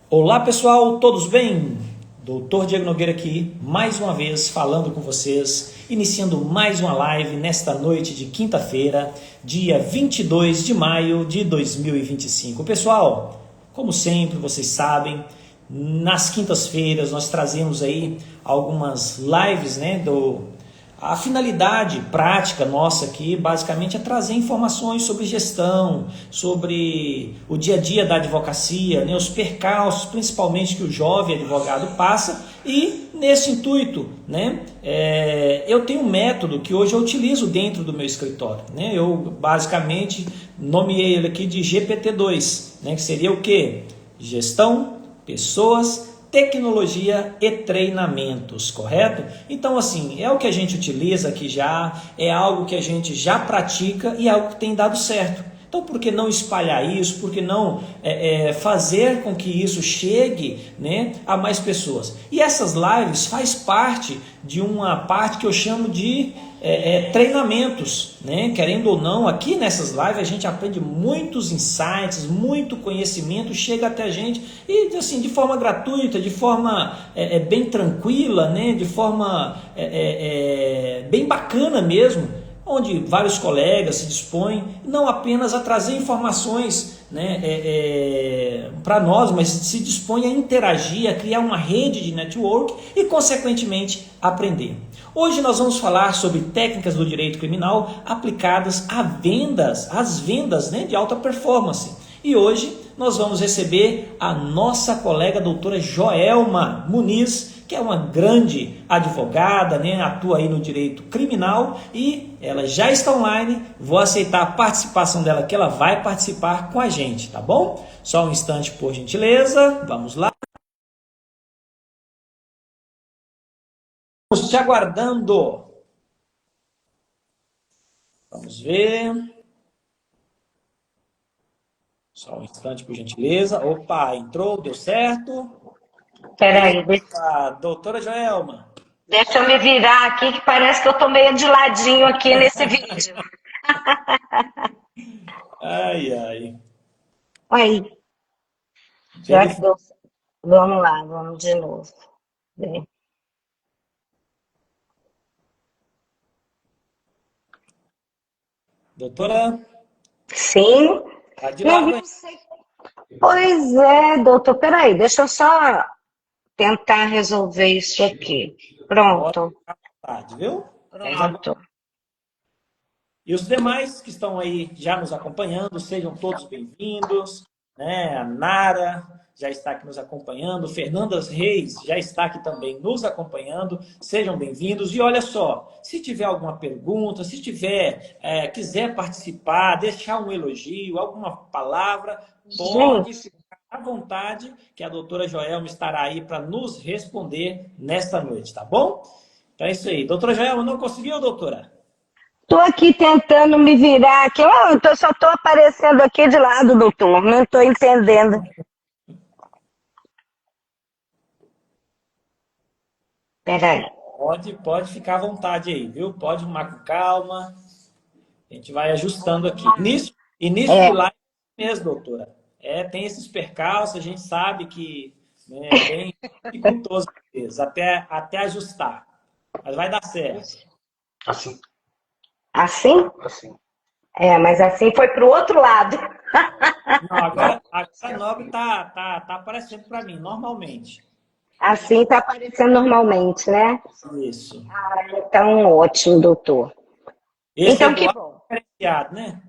Olá pessoal, todos bem? Doutor Diego Nogueira aqui, mais uma vez falando com vocês, iniciando mais uma live nesta noite de quinta-feira, dia 22 de maio de 2025. Pessoal, como sempre vocês sabem, nas quintas-feiras nós trazemos aí algumas lives, né, a finalidade prática nossa aqui, basicamente, é trazer informações sobre gestão, sobre o dia a dia da advocacia, né, os percalços, principalmente, que o jovem advogado passa. E, nesse intuito, né, eu tenho um método que hoje eu utilizo dentro do meu escritório. Né? Eu, basicamente, nomeei ele aqui de GPT-2, né, que seria o quê? Gestão, pessoas, tecnologia e treinamentos, correto? Então, assim, é o que a gente utiliza aqui já, é algo que a gente já pratica e é algo que tem dado certo. Então, por que não espalhar isso? Por que não fazer com que isso chegue, né, a mais pessoas? E essas lives faz parte de uma parte que eu chamo de treinamentos, né? Querendo ou não, aqui nessas lives a gente aprende muitos insights, muito conhecimento, chega até a gente e assim, de forma gratuita, de forma bem tranquila, né? De forma bem bacana mesmo, onde vários colegas se dispõem não apenas a trazer informações, né, para nós, mas se dispõem a interagir, a criar uma rede de network e, consequentemente, aprender. Hoje nós vamos falar sobre técnicas do direito criminal aplicadas às vendas, né, de alta performance. E hoje nós vamos receber a nossa colega doutora Joelma Muniz, que é uma grande advogada, né? Atua aí no direito criminal e ela já está online. Vou aceitar a participação dela, que ela vai participar com a gente, tá bom? Só um instante, por gentileza. Vamos lá. Estamos te aguardando. Vamos ver. Só um instante, por gentileza. Opa, entrou, deu certo. Peraí, Doutora Joelma. deixa eu me virar aqui que parece que eu tô meio de ladinho aqui nesse vídeo. Ai, ai. Aí, já que deu. Vamos lá, vamos de novo. Bem, Doutora, sim, tá de lado não aí. sei. Pois é, doutor, peraí, deixa eu só tentar resolver isso aqui. Pode Pronto, ficar à vontade, viu? Vamos agora. pronto. E os demais que estão aí já nos acompanhando, sejam todos bem-vindos, né? A Nara já está aqui nos acompanhando, Fernandas Reis já está aqui também nos acompanhando, sejam bem-vindos. E olha só, se tiver alguma pergunta, se tiver, quiser participar, deixar um elogio, alguma palavra, pode Gente, ficar à vontade, que a doutora Joelma estará aí para nos responder nesta noite, tá bom? Então é isso aí. Doutora Joelma, não conseguiu, doutora? tô aqui tentando me virar aqui. Só tô aparecendo aqui de lado, doutor. Não tô entendendo. Peraí. Pode ficar à vontade aí, viu? Pode arrumar com calma. A gente vai ajustando aqui. Início de É, live mesmo, doutora. Tem esses percalços, a gente sabe que, né, é bem dificultoso às vezes, até ajustar. Mas vai dar certo. Assim, assim? assim. É, mas assim foi pro outro lado. Não, agora a Nobre tá aparecendo para mim, normalmente. Assim tá aparecendo normalmente, né? Isso. Então, ótimo, doutor. Esse Então, que Eduardo bom. é diferenciado, né?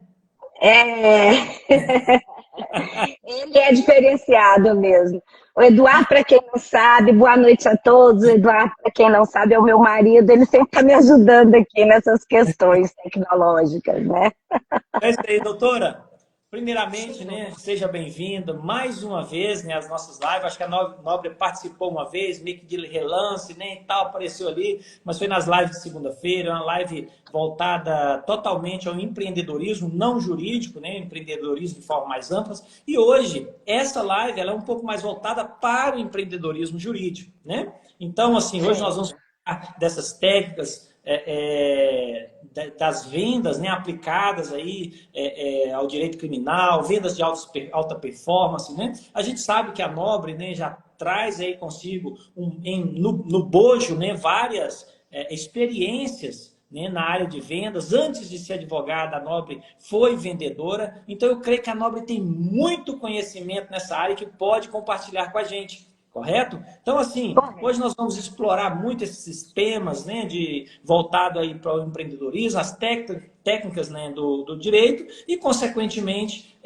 É, ele é diferenciado mesmo. O Eduardo, para quem não sabe, boa noite a todos. O Eduardo, para quem não sabe, é o meu marido. Ele sempre está me ajudando aqui nessas questões tecnológicas, né? É isso aí, doutora. Primeiramente, né, seja bem-vinda mais uma vez, né, às nossas lives. Acho que a Nobre participou uma vez, meio que de relance, né, e tal, apareceu ali, mas foi nas lives de segunda-feira, uma live voltada totalmente ao empreendedorismo não jurídico, né, empreendedorismo de forma mais ampla. E hoje, essa live ela é um pouco mais voltada para o empreendedorismo jurídico, né? Então, assim, hoje nós Sim. vamos falar dessas técnicas das vendas, né, aplicadas aí ao direito criminal, vendas de alta performance, né? A gente sabe que a Nobre, né, já traz aí consigo no bojo, né, várias experiências, né, na área de vendas. Antes de ser advogada, a Nobre foi vendedora. Então eu creio que a Nobre tem muito conhecimento nessa área que pode compartilhar com a gente. Correto? Então, assim, hoje nós vamos explorar muito esses temas, né, voltado aí para o empreendedorismo, as técnicas, né, do direito e, consequentemente,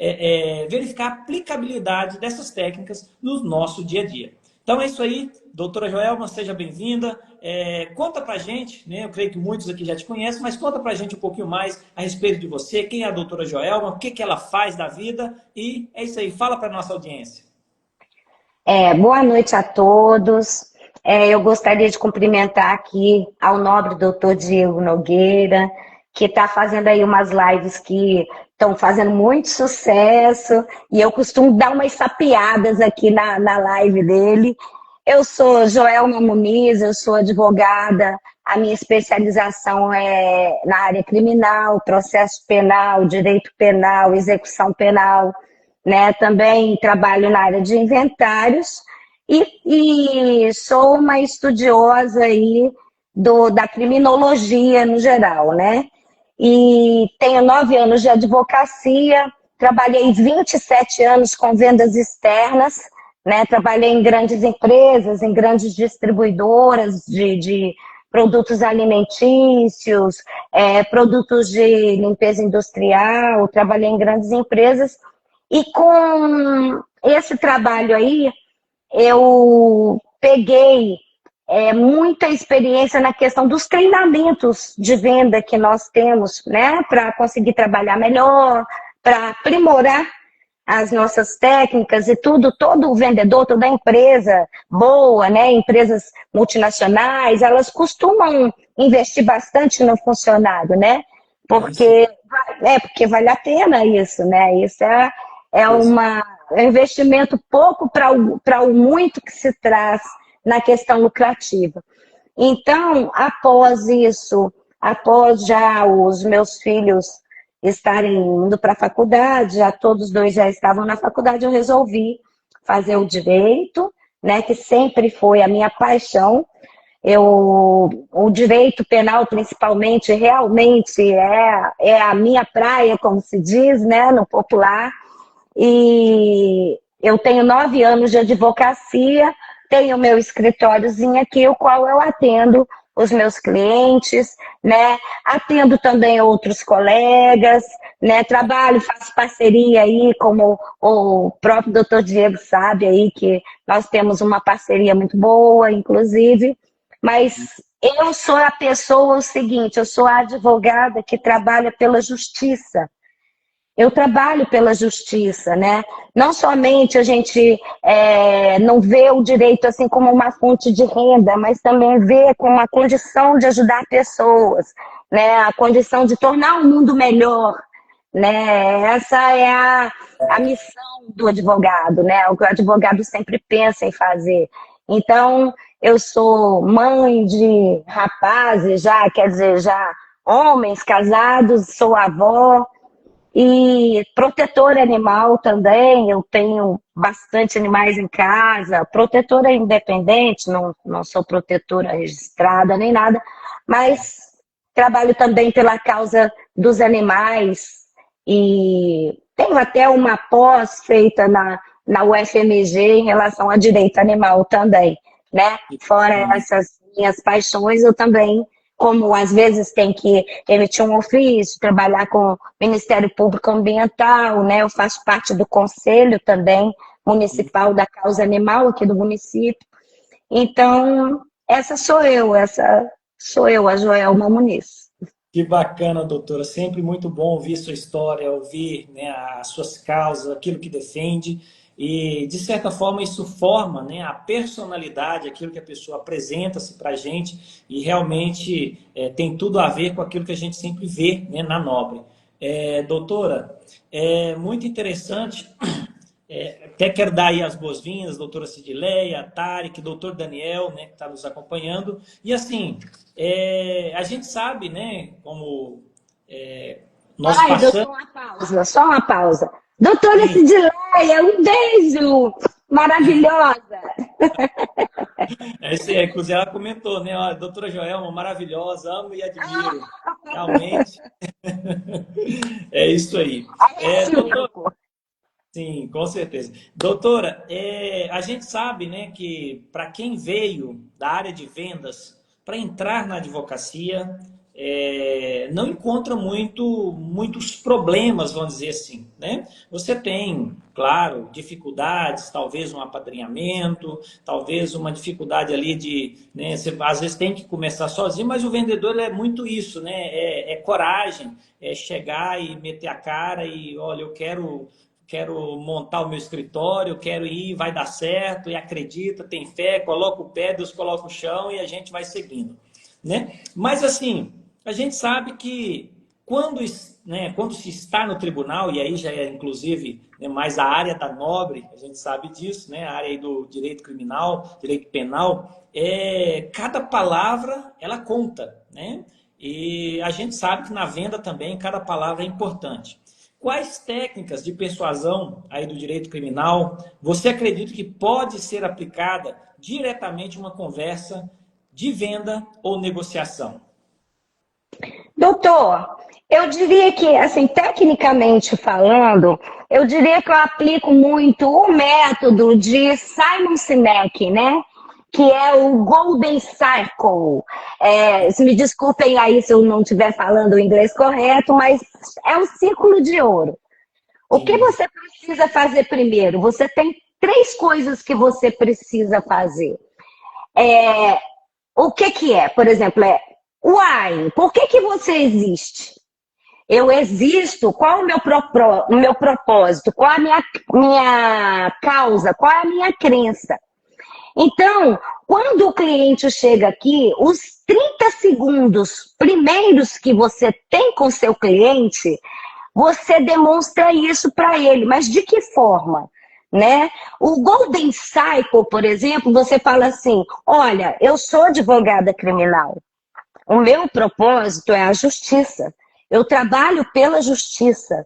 verificar a aplicabilidade dessas técnicas no nosso dia a dia. Então é isso aí, doutora Joelma, seja bem-vinda. Conta pra gente, né, eu creio que muitos aqui já te conhecem, mas conta pra gente um pouquinho mais a respeito de você, quem é a doutora Joelma, o que ela faz da vida, e é isso aí, fala para nossa audiência. Boa noite a todos. Eu gostaria de cumprimentar aqui ao nobre doutor Diego Nogueira, que está fazendo aí umas lives que estão fazendo muito sucesso, e eu costumo dar umas sapiadas aqui na live dele. Eu sou Joelma Muniz, eu sou advogada, a minha especialização é na área criminal, processo penal, direito penal, execução penal, né? Também trabalho na área de inventários e sou uma estudiosa aí da criminologia no geral, né? E tenho 9 anos de advocacia, trabalhei 27 anos com vendas externas, né? Trabalhei em grandes empresas, em grandes distribuidoras de produtos alimentícios, produtos de limpeza industrial, trabalhei em grandes empresas. E com esse trabalho aí, eu peguei muita experiência na questão dos treinamentos de venda que nós temos, né, para conseguir trabalhar melhor, para aprimorar as nossas técnicas e tudo. Todo vendedor, toda empresa boa, né, empresas multinacionais, elas costumam investir bastante no funcionário, né, porque vale a pena isso, né, isso é um investimento pouco para o muito que se traz na questão lucrativa. Então, após isso, após já os meus filhos estarem indo para a faculdade, já todos dois já estavam na faculdade, eu resolvi fazer o direito, né, que sempre foi a minha paixão. O direito penal, principalmente, realmente é a minha praia, como se diz, né, no popular. E eu tenho 9 anos de advocacia, tenho meu escritóriozinho aqui, o qual eu atendo os meus clientes, né? Atendo também outros colegas, né? Trabalho, faço parceria aí, como o próprio doutor Diego sabe aí, que nós temos uma parceria muito boa, inclusive, mas eu sou a pessoa, o seguinte, eu sou a advogada que trabalha pela justiça. Eu trabalho pela justiça, né? Não somente a gente não vê o direito assim como uma fonte de renda, mas também vê como uma condição de ajudar pessoas, né? A condição de tornar o mundo melhor, né? Essa é a missão do advogado, né? O que o advogado sempre pensa em fazer. Então, eu sou mãe de rapazes já, quer dizer, já homens casados, sou avó. E protetora animal também, eu tenho bastante animais em casa, protetora independente, não sou protetora registrada nem nada, mas trabalho também pela causa dos animais e tenho até uma pós feita na UFMG em relação a direito animal também, né? Fora essas minhas paixões, eu também, como às vezes tem que emitir um ofício, trabalhar com o Ministério Público Ambiental, né? Eu faço parte do conselho também municipal da causa animal aqui do município. Então, essa sou eu, a Joelma Muniz. Que bacana, doutora. Sempre muito bom ouvir sua história, ouvir, né, as suas causas, aquilo que defende. E, de certa forma, isso forma, né, a personalidade, aquilo que a pessoa apresenta-se para a gente e realmente tem tudo a ver com aquilo que a gente sempre vê, né, na Nobre. Doutora, é muito interessante Até quero dar aí as boas-vindas, doutora Cidileia, Tarek, doutor Daniel, né, que está nos acompanhando. E assim, a gente sabe, né, como nós Ai, passamos. só uma pausa. Doutora Sim, Cidileia, um beijo! Maravilhosa! inclusive ela comentou, né, ó, doutora Joelma, maravilhosa, amo e admiro. Realmente, é isso aí. É Doutor, recíproco. sim, com certeza. Doutora, a gente sabe, né, que para quem veio da área de vendas para entrar na advocacia, não encontra muitos problemas, vamos dizer assim, né? Você tem, claro, dificuldades, talvez um apadrinhamento, talvez uma dificuldade ali de, né, você às vezes tem que começar sozinho, mas o vendedor ele é muito isso, né? É coragem, é chegar e meter a cara e, olha, eu quero montar o meu escritório, quero ir, vai dar certo, e acredita, tem fé, coloca o pé, Deus coloca o chão e a gente vai seguindo, né? Mas assim, a gente sabe que quando, né, quando se está no tribunal, e aí já é inclusive, né, mais a área da nobre, a gente sabe disso, né, a área aí do direito criminal, direito penal, cada palavra ela conta, né? E a gente sabe que na venda também cada palavra é importante. Quais técnicas de persuasão aí do direito criminal você acredita que pode ser aplicada diretamente em uma conversa de venda ou negociação? Doutor, eu diria que, assim, tecnicamente falando, eu diria que eu aplico muito o método de Simon Sinek, né? Que é o Golden Circle. Me desculpem aí se eu não estiver falando o inglês correto, mas é o círculo de ouro. O que Sim, você precisa fazer primeiro? Você tem três coisas que você precisa fazer. O que que é? Por exemplo, why? Por que que você existe? Eu existo, qual é o meu propósito? Qual é a minha causa? Qual é a minha crença? Então, quando o cliente chega aqui, os 30 segundos primeiros que você tem com seu cliente, você demonstra isso para ele. Mas de que forma? Né? O Golden Cycle, por exemplo, você fala assim: olha, eu sou advogada criminal. O meu propósito é a justiça. Eu trabalho pela justiça.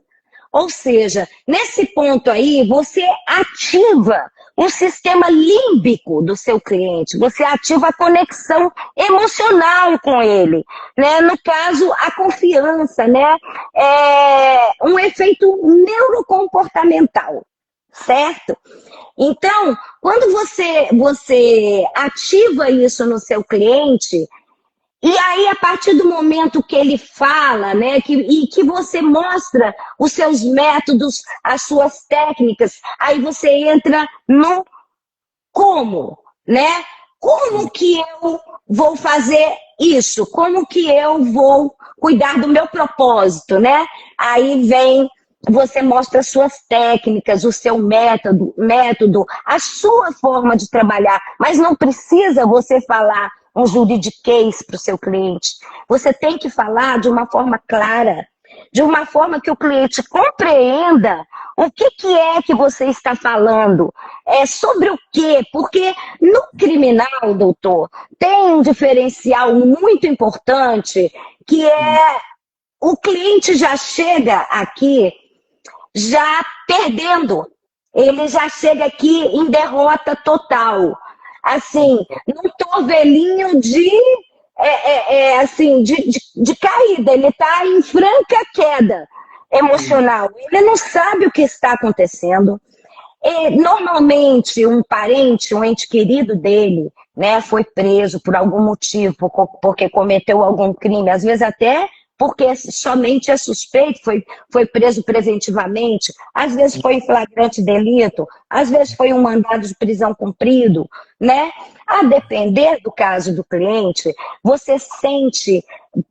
Ou seja, nesse ponto aí, você ativa o sistema límbico do seu cliente, você ativa a conexão emocional com ele, né? No caso, a confiança, né? É um efeito neurocomportamental, certo? Então, quando você ativa isso no seu cliente, e aí, a partir do momento que ele fala, né, e que você mostra os seus métodos, as suas técnicas, aí você entra no como, né? Como sim. que eu vou fazer isso? Como que eu vou cuidar do meu propósito, né? Aí vem, você mostra as suas técnicas, o seu método, a sua forma de trabalhar, mas não precisa você falar um juridiquês para o seu cliente. Você tem que falar de uma forma clara, de uma forma que o cliente compreenda o que é que você está falando, sobre o quê? Porque no criminal, doutor, tem um diferencial muito importante, que é o cliente já chega aqui já perdendo. Ele já chega aqui em derrota total. Assim, num torvelinho assim, de caída. Ele está em franca queda Sim. emocional. Ele não sabe o que está acontecendo. E, normalmente, um parente, um ente querido dele, né, foi preso por algum motivo, porque cometeu algum crime, às vezes até porque somente é suspeito, foi preso preventivamente, às vezes foi em flagrante delito, às vezes foi um mandado de prisão cumprido, né? A depender do caso do cliente, você sente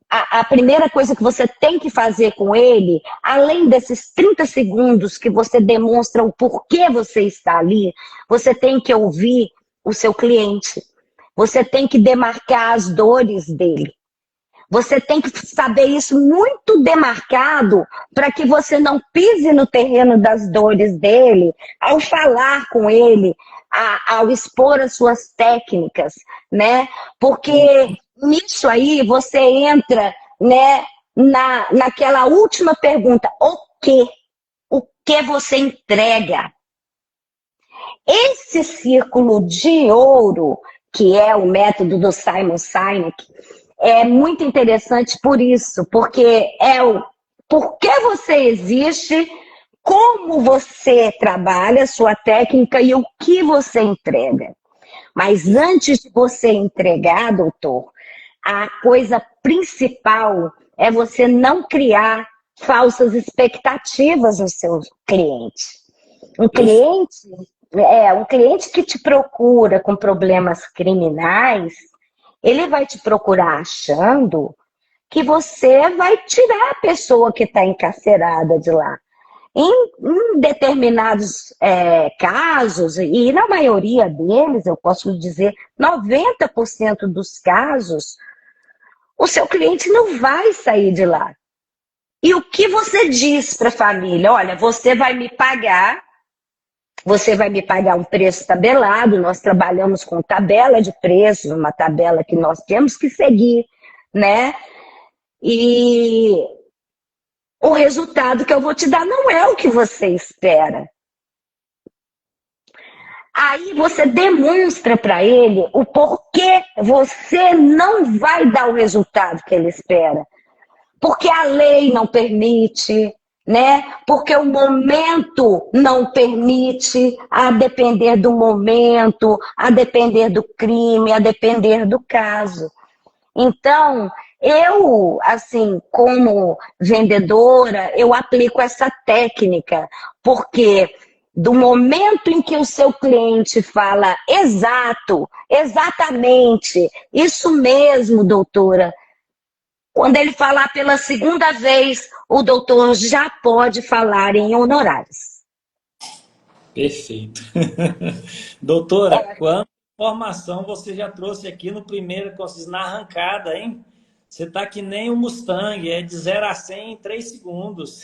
a primeira coisa que você tem que fazer com ele, além desses 30 segundos que você demonstra o porquê você está ali, você tem que ouvir o seu cliente. Você tem que demarcar as dores dele. Você tem que saber isso muito demarcado para que você não pise no terreno das dores dele ao falar com ele, ao expor as suas técnicas, né? Porque nisso aí você entra, né, naquela última pergunta, o quê? O que você entrega? Esse círculo de ouro, que é o método do Simon Sinek, é muito interessante por isso, porque é o por que você existe, como você trabalha a sua técnica e o que você entrega. Mas antes de você entregar, doutor, a coisa principal é você não criar falsas expectativas no seu cliente. Um cliente que te procura com problemas criminais, ele vai te procurar achando que você vai tirar a pessoa que está encarcerada de lá. Em determinados casos, e na maioria deles, eu posso dizer, 90% dos casos, o seu cliente não vai sair de lá. E o que você diz para a família? Olha, você vai me pagar um preço tabelado, nós trabalhamos com tabela de preços, uma tabela que nós temos que seguir, né? E o resultado que eu vou te dar não é o que você espera. Aí você demonstra para ele o porquê você não vai dar o resultado que ele espera. Porque a lei não permite, né? Porque o momento não permite, a depender do momento, a depender do crime, a depender do caso. Então, eu, assim, como vendedora, eu aplico essa técnica, porque do momento em que o seu cliente fala exatamente, isso mesmo, doutora, quando ele falar pela segunda vez, o doutor já pode falar em honorários. Perfeito. Doutora, quanta informação você já trouxe aqui no primeiro, na arrancada, hein? Você está que nem um Mustang, é de 0 a 100 em 3 segundos.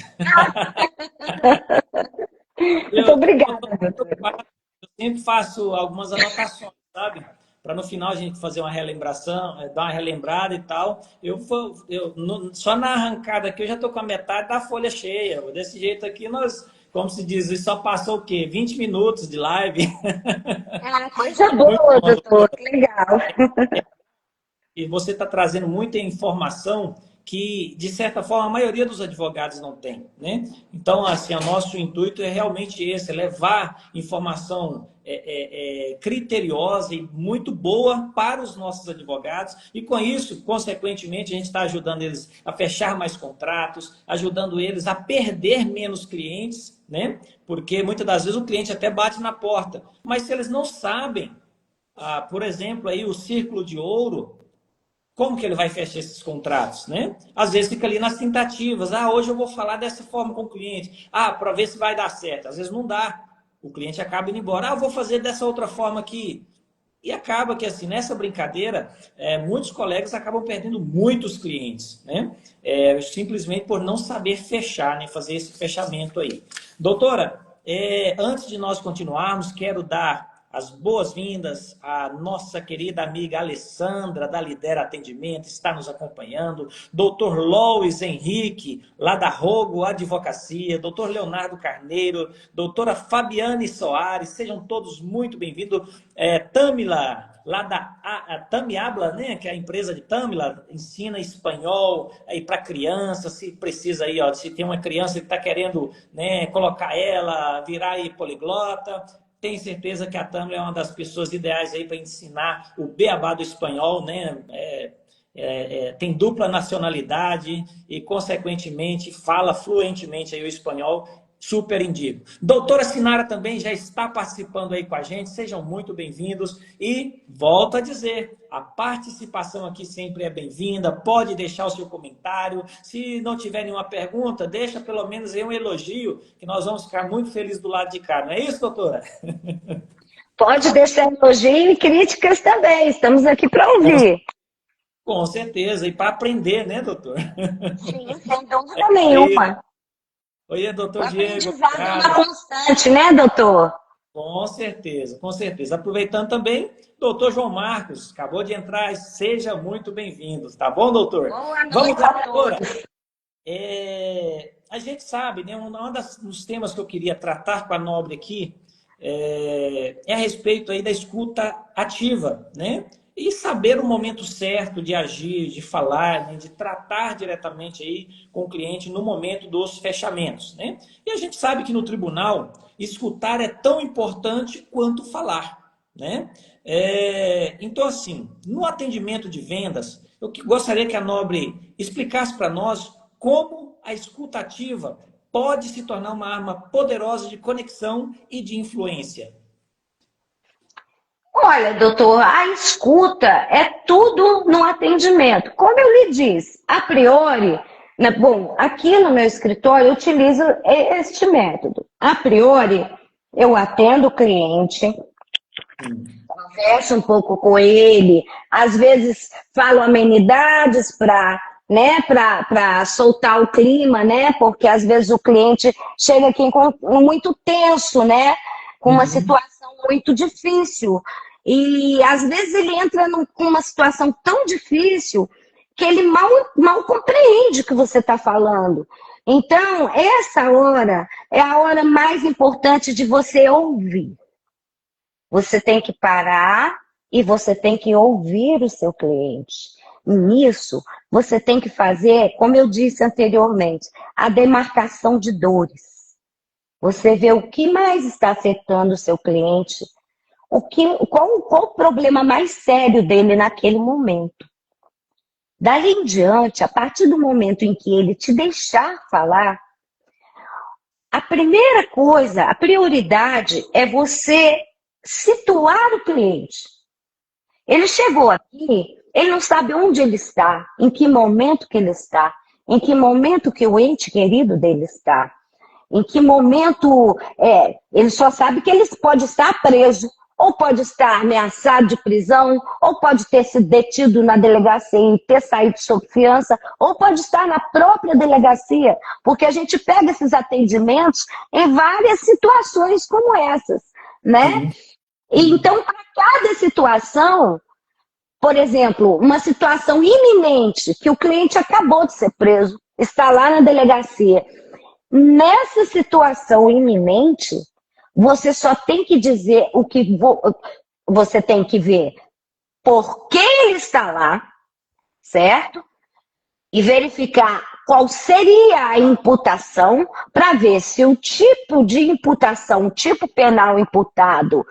Muito obrigada, doutora. Eu sempre faço algumas anotações, sabe? Para no final a gente fazer uma relembração, dar uma relembrada e tal. Só na arrancada aqui eu já estou com a metade da folha cheia. Desse jeito aqui nós, como se diz, só passou o quê? 20 minutos de live. Coisa boa, doutor, que legal. E você está trazendo muita informação que, de certa forma, a maioria dos advogados não tem, né? Então, assim, o nosso intuito é realmente esse, é levar informação criteriosa e muito boa para os nossos advogados e, com isso, consequentemente, a gente está ajudando eles a fechar mais contratos, ajudando eles a perder menos clientes, né? Porque, muitas das vezes, o cliente até bate na porta, mas se eles não sabem, por exemplo, aí o círculo de ouro, como que ele vai fechar esses contratos, né? Às vezes fica ali nas tentativas. Hoje eu vou falar dessa forma com o cliente. Para ver se vai dar certo. Às vezes não dá. O cliente acaba indo embora. Eu vou fazer dessa outra forma aqui. E acaba que, assim, nessa brincadeira, muitos colegas acabam perdendo muitos clientes, né? Simplesmente por não saber fechar, né? Fazer esse fechamento aí. Doutora, antes de nós continuarmos, quero dar as boas-vindas à nossa querida amiga Alessandra, da Lidera Atendimento, está nos acompanhando. Doutor Lois Henrique, lá da Rogo Advocacia. Doutor Leonardo Carneiro. Doutora Fabiane Soares. Sejam todos muito bem-vindos. Tâmila, lá da Tamiabla, né, que é a empresa de Tâmila, ensina espanhol aí para criança, se precisa aí, se tem uma criança que está querendo, né, colocar ela, virar aí poliglota. Tenho certeza que a Tâmila é uma das pessoas ideais aí para ensinar o beabá do espanhol, né? Tem dupla nacionalidade e, consequentemente, fala fluentemente aí o espanhol. Super indico. Doutora Sinara também já está participando aí com a gente. Sejam muito bem-vindos. E volto a dizer, a participação aqui sempre é bem-vinda. Pode deixar o seu comentário. Se não tiver nenhuma pergunta, deixa pelo menos aí um elogio, que nós vamos ficar muito felizes do lado de cá. Não é isso, doutora? Pode deixar elogio e críticas também. Estamos aqui para ouvir. Com certeza, e para aprender, né, doutor? Sim, sem dúvida nenhuma. Oi, O doutor Diego, aprendizado é uma obrigado. constante, né, doutor? Com certeza, com certeza. Aproveitando também, doutor João Marcos, acabou de entrar, seja muito bem-vindo, tá bom, doutor? Boa Vamos noite lá, a doutora. todos. A gente sabe, né, dos temas que eu queria tratar com a Nobre aqui é a respeito aí da escuta ativa, né? E saber o momento certo de agir, de falar, né, de tratar diretamente aí com o cliente no momento dos fechamentos, né? E a gente sabe que no tribunal, escutar é tão importante quanto falar, né? Então, assim, no atendimento de vendas, gostaria que a Nobre explicasse para nós como a escuta ativa pode se tornar uma arma poderosa de conexão e de influência. Olha, doutor, a escuta é tudo no atendimento. Como eu lhe disse, a priori, né, bom, aqui no meu escritório eu utilizo este método. A priori, eu atendo o cliente, Sim. converso um pouco com ele, às vezes falo amenidades para, né, para soltar o clima, né? Porque às vezes o cliente chega aqui muito tenso, né? Com uma Uhum. situação muito difícil. E às vezes ele entra numa situação tão difícil que ele mal compreende o que você está falando. Então, essa hora é a hora mais importante de você ouvir. Você tem que parar e você tem que ouvir o seu cliente. E nisso, você tem que fazer, como eu disse anteriormente, a demarcação de dores. Você vê o que mais está afetando o seu cliente, qual o problema mais sério dele naquele momento. Dali em diante, a partir do momento em que ele te deixar falar, a primeira coisa, a prioridade é você situar o cliente. Ele chegou aqui, ele não sabe onde ele está, em que momento que ele está, em que momento que o ente querido dele está, em que momento ele só sabe que ele pode estar preso, ou pode estar ameaçado de prisão, ou pode ter sido detido na delegacia e ter saído sob fiança, ou pode estar na própria delegacia, porque a gente pega esses atendimentos em várias situações como essas, né? Sim. Então, para cada situação, por exemplo, uma situação iminente, que o cliente acabou de ser preso, está lá na delegacia. Nessa situação iminente, você só tem que dizer o que você tem que ver por que ele está lá, certo? E verificar qual seria a imputação para ver se o tipo de imputação, o tipo penal imputado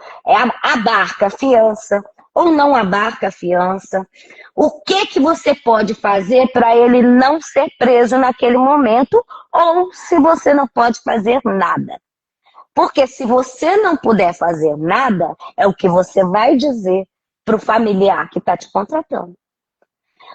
abarca a fiança ou não abarca a fiança. O que você pode fazer para ele não ser preso naquele momento ou se você não pode fazer nada. Porque se você não puder fazer nada, é o que você vai dizer para o familiar que está te contratando.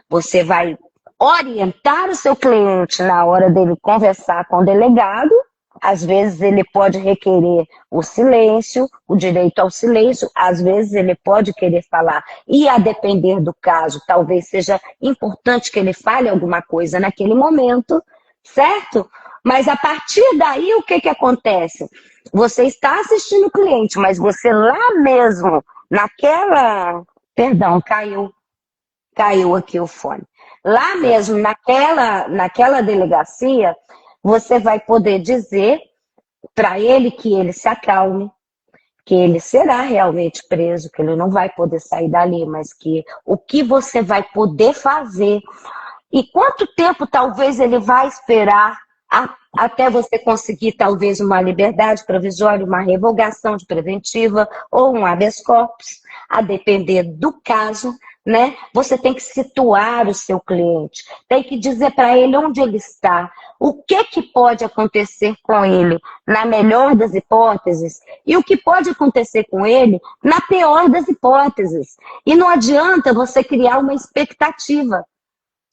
Você vai orientar o seu cliente na hora dele conversar com o delegado. Às vezes ele pode requerer o silêncio, o direito ao silêncio, às vezes ele pode querer falar. E a depender do caso, talvez seja importante que ele fale alguma coisa naquele momento, certo? Mas a partir daí, o que acontece? Você está assistindo o cliente, mas você lá mesmo, naquela... Perdão, caiu aqui o fone. Lá mesmo, naquela delegacia, você vai poder dizer para ele que ele se acalme, que ele será realmente preso, que ele não vai poder sair dali, mas que o que você vai poder fazer e quanto tempo talvez ele vai esperar até você conseguir talvez uma liberdade provisória, uma revogação de preventiva ou um habeas corpus, a depender do caso, né? Você tem que situar o seu cliente, tem que dizer para ele onde ele está, o que pode acontecer com ele na melhor das hipóteses e o que pode acontecer com ele na pior das hipóteses. E não adianta você criar uma expectativa.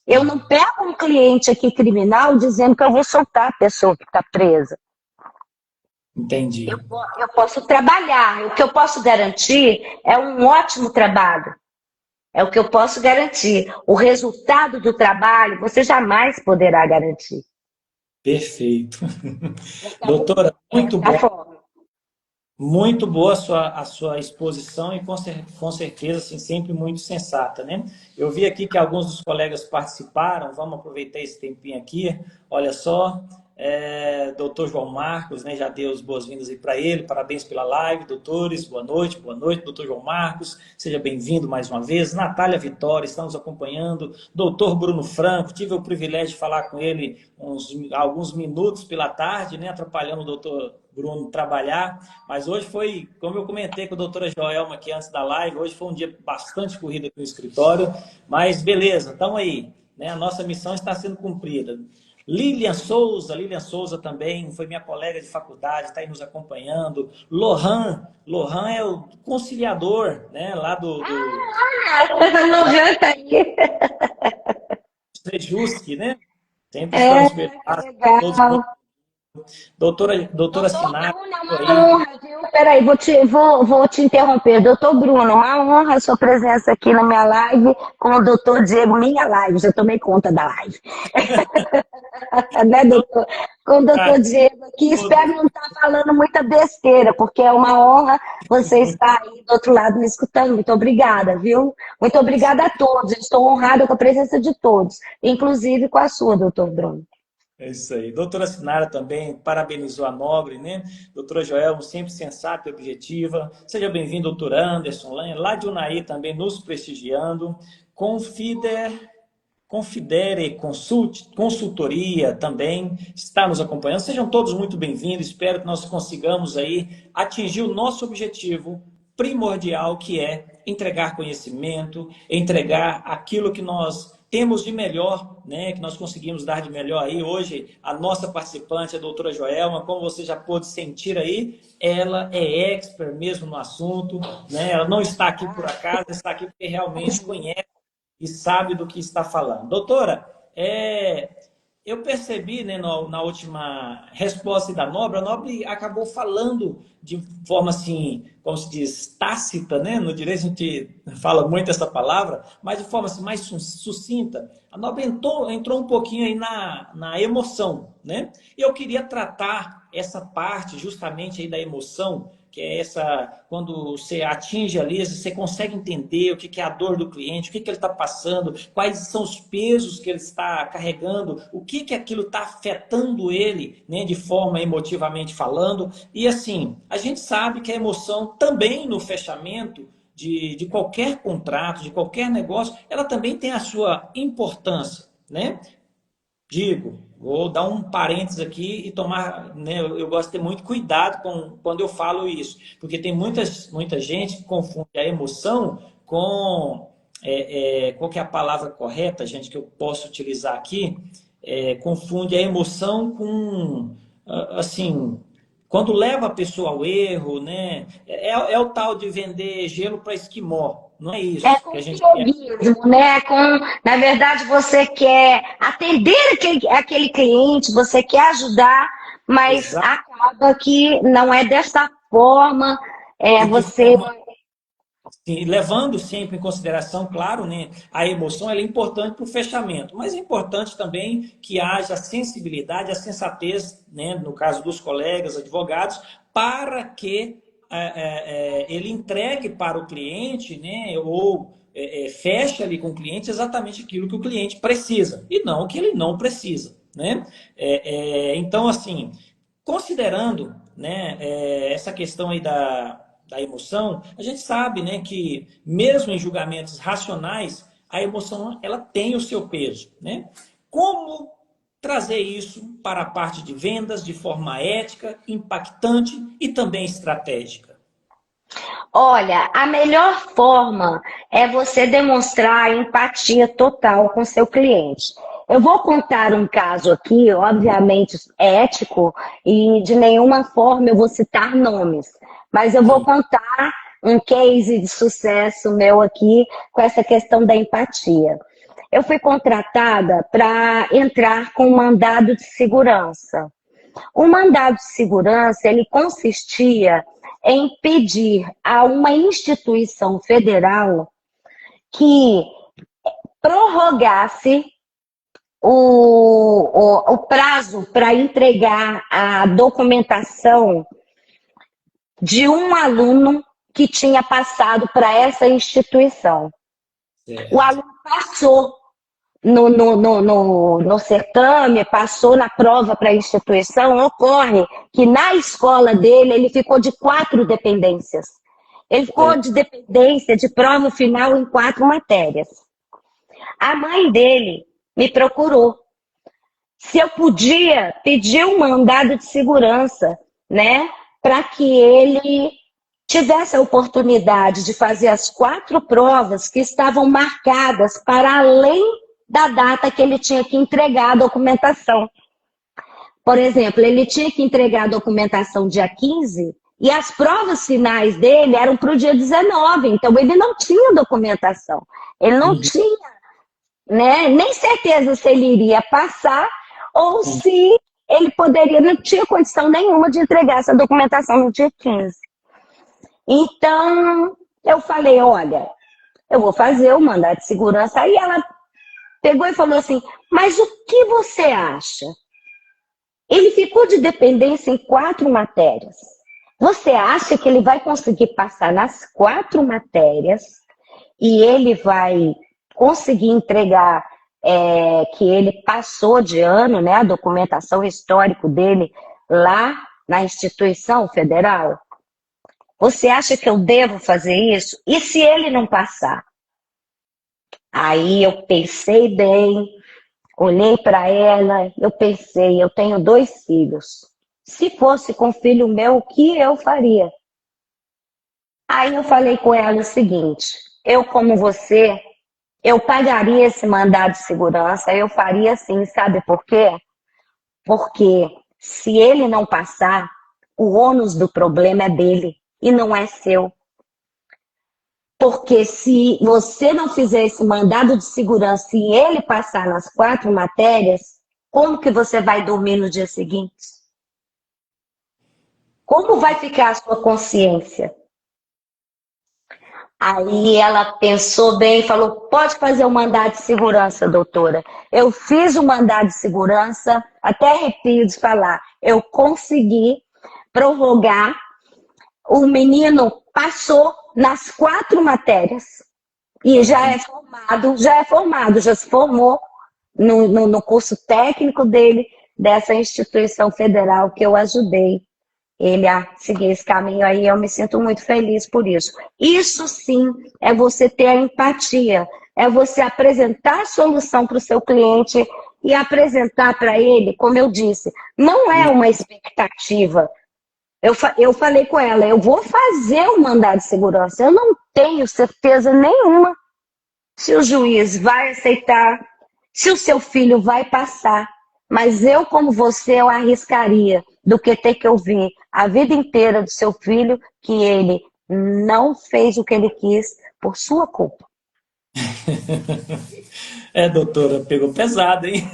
Eu não pego um cliente aqui criminal dizendo que eu vou soltar a pessoa que está presa. Entendi. Eu posso trabalhar. O que eu posso garantir é um ótimo trabalho. É o que eu posso garantir. O resultado do trabalho você jamais poderá garantir. Perfeito. Então, Doutora, muito essa é a bom. forma. Muito boa a sua exposição e com certeza assim, sempre muito sensata, né? Eu vi aqui que alguns dos colegas participaram, vamos aproveitar esse tempinho aqui. Olha só, doutor João Marcos, né? Já deu as boas-vindas aí para ele, parabéns pela live, doutores, boa noite, doutor João Marcos, seja bem-vindo mais uma vez. Natália Vitória, estamos acompanhando, doutor Bruno Franco, tive o privilégio de falar com ele alguns minutos pela tarde, né? Atrapalhando o doutor Bruno trabalhar, mas hoje foi, como eu comentei com a doutora Joelma aqui antes da live, hoje foi um dia bastante corrido aqui no escritório, mas beleza, estamos aí, né? A nossa missão está sendo cumprida. Lilian Souza também, foi minha colega de faculdade, está aí nos acompanhando. Lohan é o conciliador, né? Lá do Não janta aí. Sejusc, né? Sempre É, estamos que preparados, todos legal. doutora Doutor Sinara, Bruno, é aí. uma honra, viu? Peraí, vou te interromper. Doutor Bruno, uma honra a sua presença aqui na minha live com o doutor Diego, minha live, já tomei conta da live. Né, doutor? Com o doutor Diego aqui, espero não estar falando muita besteira, porque é uma honra você estar aí do outro lado me escutando. Muito obrigada, viu? Muito obrigada a todos. Eu estou honrada com a presença de todos, inclusive com a sua, doutor Bruno. É isso aí. Doutora Sinara também parabenizou a Nobre, né? Doutora Joelma, sempre sensata e objetiva. Seja bem-vindo, doutor Anderson, lá de Unai também nos prestigiando. Confidere Consultoria também está nos acompanhando. Sejam todos muito bem-vindos. Espero que nós consigamos aí atingir o nosso objetivo primordial, que é entregar conhecimento, entregar aquilo que nós temos de melhor, né, que nós conseguimos dar de melhor aí. Hoje, a nossa participante, a doutora Joelma, como você já pôde sentir aí, ela é expert mesmo no assunto, né? Ela não está aqui por acaso, está aqui porque realmente conhece e sabe do que está falando. Doutora, eu percebi, né, na última resposta da Nobre, a Nobre acabou falando de forma assim, como se diz, tácita, né? No direito a gente fala muito essa palavra, mas de forma assim, mais sucinta. A Nobre entrou um pouquinho aí na emoção, né? E eu queria tratar essa parte justamente aí da emoção, que é essa, quando você atinge ali, você consegue entender o que é a dor do cliente, o que ele está passando, quais são os pesos que ele está carregando, o que aquilo está afetando ele, né, de forma emotivamente falando. E assim, a gente sabe que a emoção também no fechamento de qualquer contrato, de qualquer negócio, ela também tem a sua importância, né? Digo, vou dar um parênteses aqui e tomar, né, eu gosto de ter muito cuidado quando eu falo isso, porque tem muita gente que confunde a emoção com, qual que é a palavra correta, gente, que eu posso utilizar aqui, confunde a emoção com, assim, quando leva a pessoa ao erro, né, é o tal de vender gelo para esquimó, não é É isso que com a gente quer. pionismo, né? Na verdade, você quer atender aquele cliente, você quer ajudar, mas acaba que não é dessa forma. De que Você forma? Sim, levando sempre em consideração, claro, né, a emoção ela é importante para o fechamento, mas é importante também que haja a sensibilidade, a sensatez, né, no caso dos colegas, advogados, para que ele entregue para o cliente, né, ou feche ali com o cliente exatamente aquilo que o cliente precisa e não o que ele não precisa, né? Então, assim, considerando, né, essa questão aí da emoção, a gente sabe, né, que mesmo em julgamentos racionais, a emoção ela tem o seu peso, né? Como trazer isso para a parte de vendas de forma ética, impactante e também estratégica? Olha, a melhor forma é você demonstrar empatia total com seu cliente. Eu vou contar um caso aqui, obviamente ético, e de nenhuma forma eu vou citar nomes, mas eu vou Sim. contar um case de sucesso meu aqui com essa questão da empatia. Eu fui contratada para entrar com um mandado de segurança. O mandado de segurança, ele consistia em pedir a uma instituição federal que prorrogasse o prazo para entregar a documentação de um aluno que tinha passado para essa instituição. O aluno passou no certame, passou na prova para a instituição. Ocorre que na escola dele ele ficou de 4 dependências. Ele ficou de dependência de prova final em 4 matérias. A mãe dele me procurou se eu podia pedir um mandado de segurança, né, para que ele tivesse a oportunidade de fazer as 4 provas que estavam marcadas para além da data que ele tinha que entregar a documentação. Por exemplo, ele tinha que entregar a documentação dia 15 e as provas finais dele eram para o dia 19, então ele não tinha documentação. Ele não tinha, né, nem certeza se ele iria passar ou se ele poderia, não tinha condição nenhuma de entregar essa documentação no dia 15. Então, eu falei, olha, eu vou fazer o mandado de segurança. Aí ela pegou e falou assim, mas o que você acha? Ele ficou de dependência em 4 matérias. Você acha que ele vai conseguir passar nas 4 matérias e ele vai conseguir entregar que ele passou de ano, né, a documentação histórica dele lá na instituição federal? Você acha que eu devo fazer isso? E se ele não passar? Aí eu pensei bem, olhei para ela, eu pensei, eu tenho 2 filhos. Se fosse com filho meu, o que eu faria? Aí eu falei com ela o seguinte, eu como você, eu pagaria esse mandado de segurança, eu faria assim, sabe por quê? Porque se ele não passar, o ônus do problema é dele e não é seu. Porque se você não fizer esse mandado de segurança e ele passar nas 4 matérias, como que você vai dormir no dia seguinte? Como vai ficar a sua consciência? Aí ela pensou bem e falou, pode fazer o mandado de segurança, doutora. Eu fiz o mandado de segurança, até arrepio de falar, eu consegui prorrogar. O menino passou nas 4 matérias e já se formou no curso técnico dele, dessa instituição federal que eu ajudei ele a seguir esse caminho aí. Eu me sinto muito feliz por isso. Isso sim é você ter a empatia, é você apresentar a solução para o seu cliente e apresentar para ele, como eu disse, não é uma expectativa. Eu falei com ela, eu vou fazer o mandado de segurança. Eu não tenho certeza nenhuma se o juiz vai aceitar, se o seu filho vai passar. Mas eu, como você, eu arriscaria do que ter que ouvir a vida inteira do seu filho que ele não fez o que ele quis por sua culpa. Doutora, pegou pesado, hein?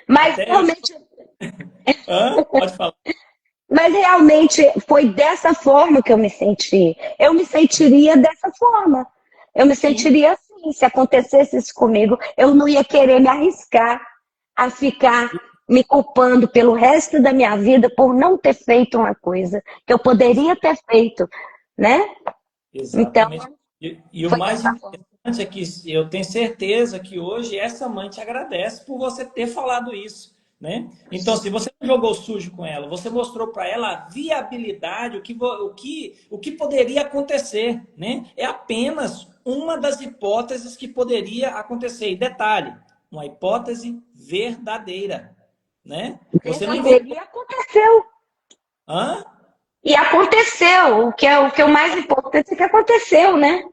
Mas realmente... Pode falar. Mas realmente foi dessa forma que eu me senti. Eu me sentiria dessa forma. Eu me sentiria assim. Se acontecesse isso comigo, eu não ia querer me arriscar a ficar me culpando pelo resto da minha vida por não ter feito uma coisa que eu poderia ter feito, né? Exatamente. Então, e o mais importante é que eu tenho certeza que hoje essa mãe te agradece por você ter falado isso. Né? Então, se você não jogou sujo com ela, você mostrou para ela a viabilidade, o que poderia acontecer. Né? É apenas uma das hipóteses que poderia acontecer. E detalhe, uma hipótese verdadeira. Né? Você não e aconteceu. Hã? E aconteceu. O que é o mais importante é que aconteceu, né?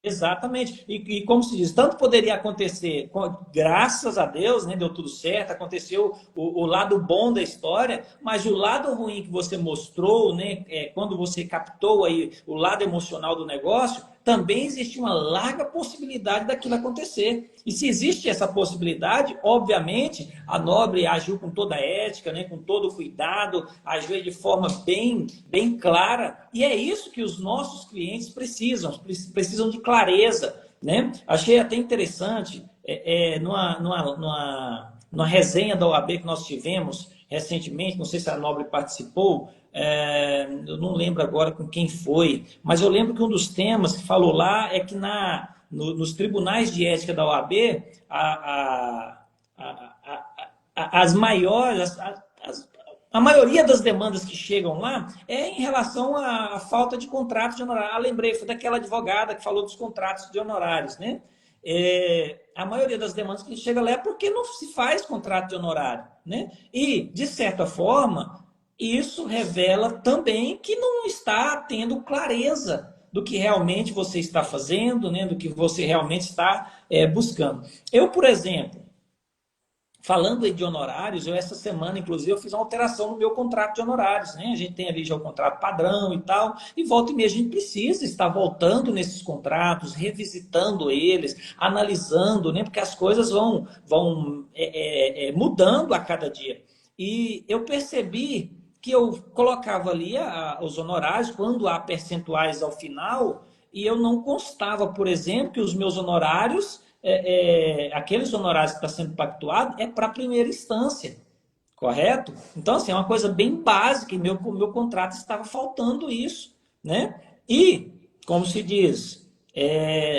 Exatamente. E como se diz, tanto poderia acontecer, graças a Deus, né, deu tudo certo, aconteceu o lado bom da história, mas o lado ruim que você mostrou, né, quando você captou aí o lado emocional do negócio, também existe uma larga possibilidade daquilo acontecer. E se existe essa possibilidade, obviamente, a Nobre agiu com toda a ética, né, com todo o cuidado, agiu de forma bem clara. E é isso que os nossos clientes precisam de clareza, né? Achei até interessante, numa resenha da OAB que nós tivemos recentemente, não sei se a Nobre participou, eu não lembro agora com quem foi, mas eu lembro que um dos temas que falou lá é que nos tribunais de ética da OAB, a maioria das demandas que chegam lá é em relação à falta de contrato de honorário. Lembrei, foi daquela advogada que falou dos contratos de honorários, né? A maioria das demandas que chega lá é porque não se faz contrato de honorário, né? E, de certa forma, isso revela também que não está tendo clareza do que realmente você está fazendo, né? Do que você realmente está buscando. Eu, por exemplo, falando aí de honorários, essa semana, inclusive, eu fiz uma alteração no meu contrato de honorários, né? A gente tem ali já o contrato padrão e tal, e volta e meia a gente precisa estar voltando nesses contratos, revisitando eles, analisando, né? Porque as coisas vão mudando a cada dia. E eu percebi que eu colocava ali os honorários, quando há percentuais ao final, e eu não constava, por exemplo, que os meus honorários aqueles honorários que está sendo pactuado é para a primeira instância, correto? Então, assim, é uma coisa bem básica e meu contrato estava faltando isso, né? E, como se diz,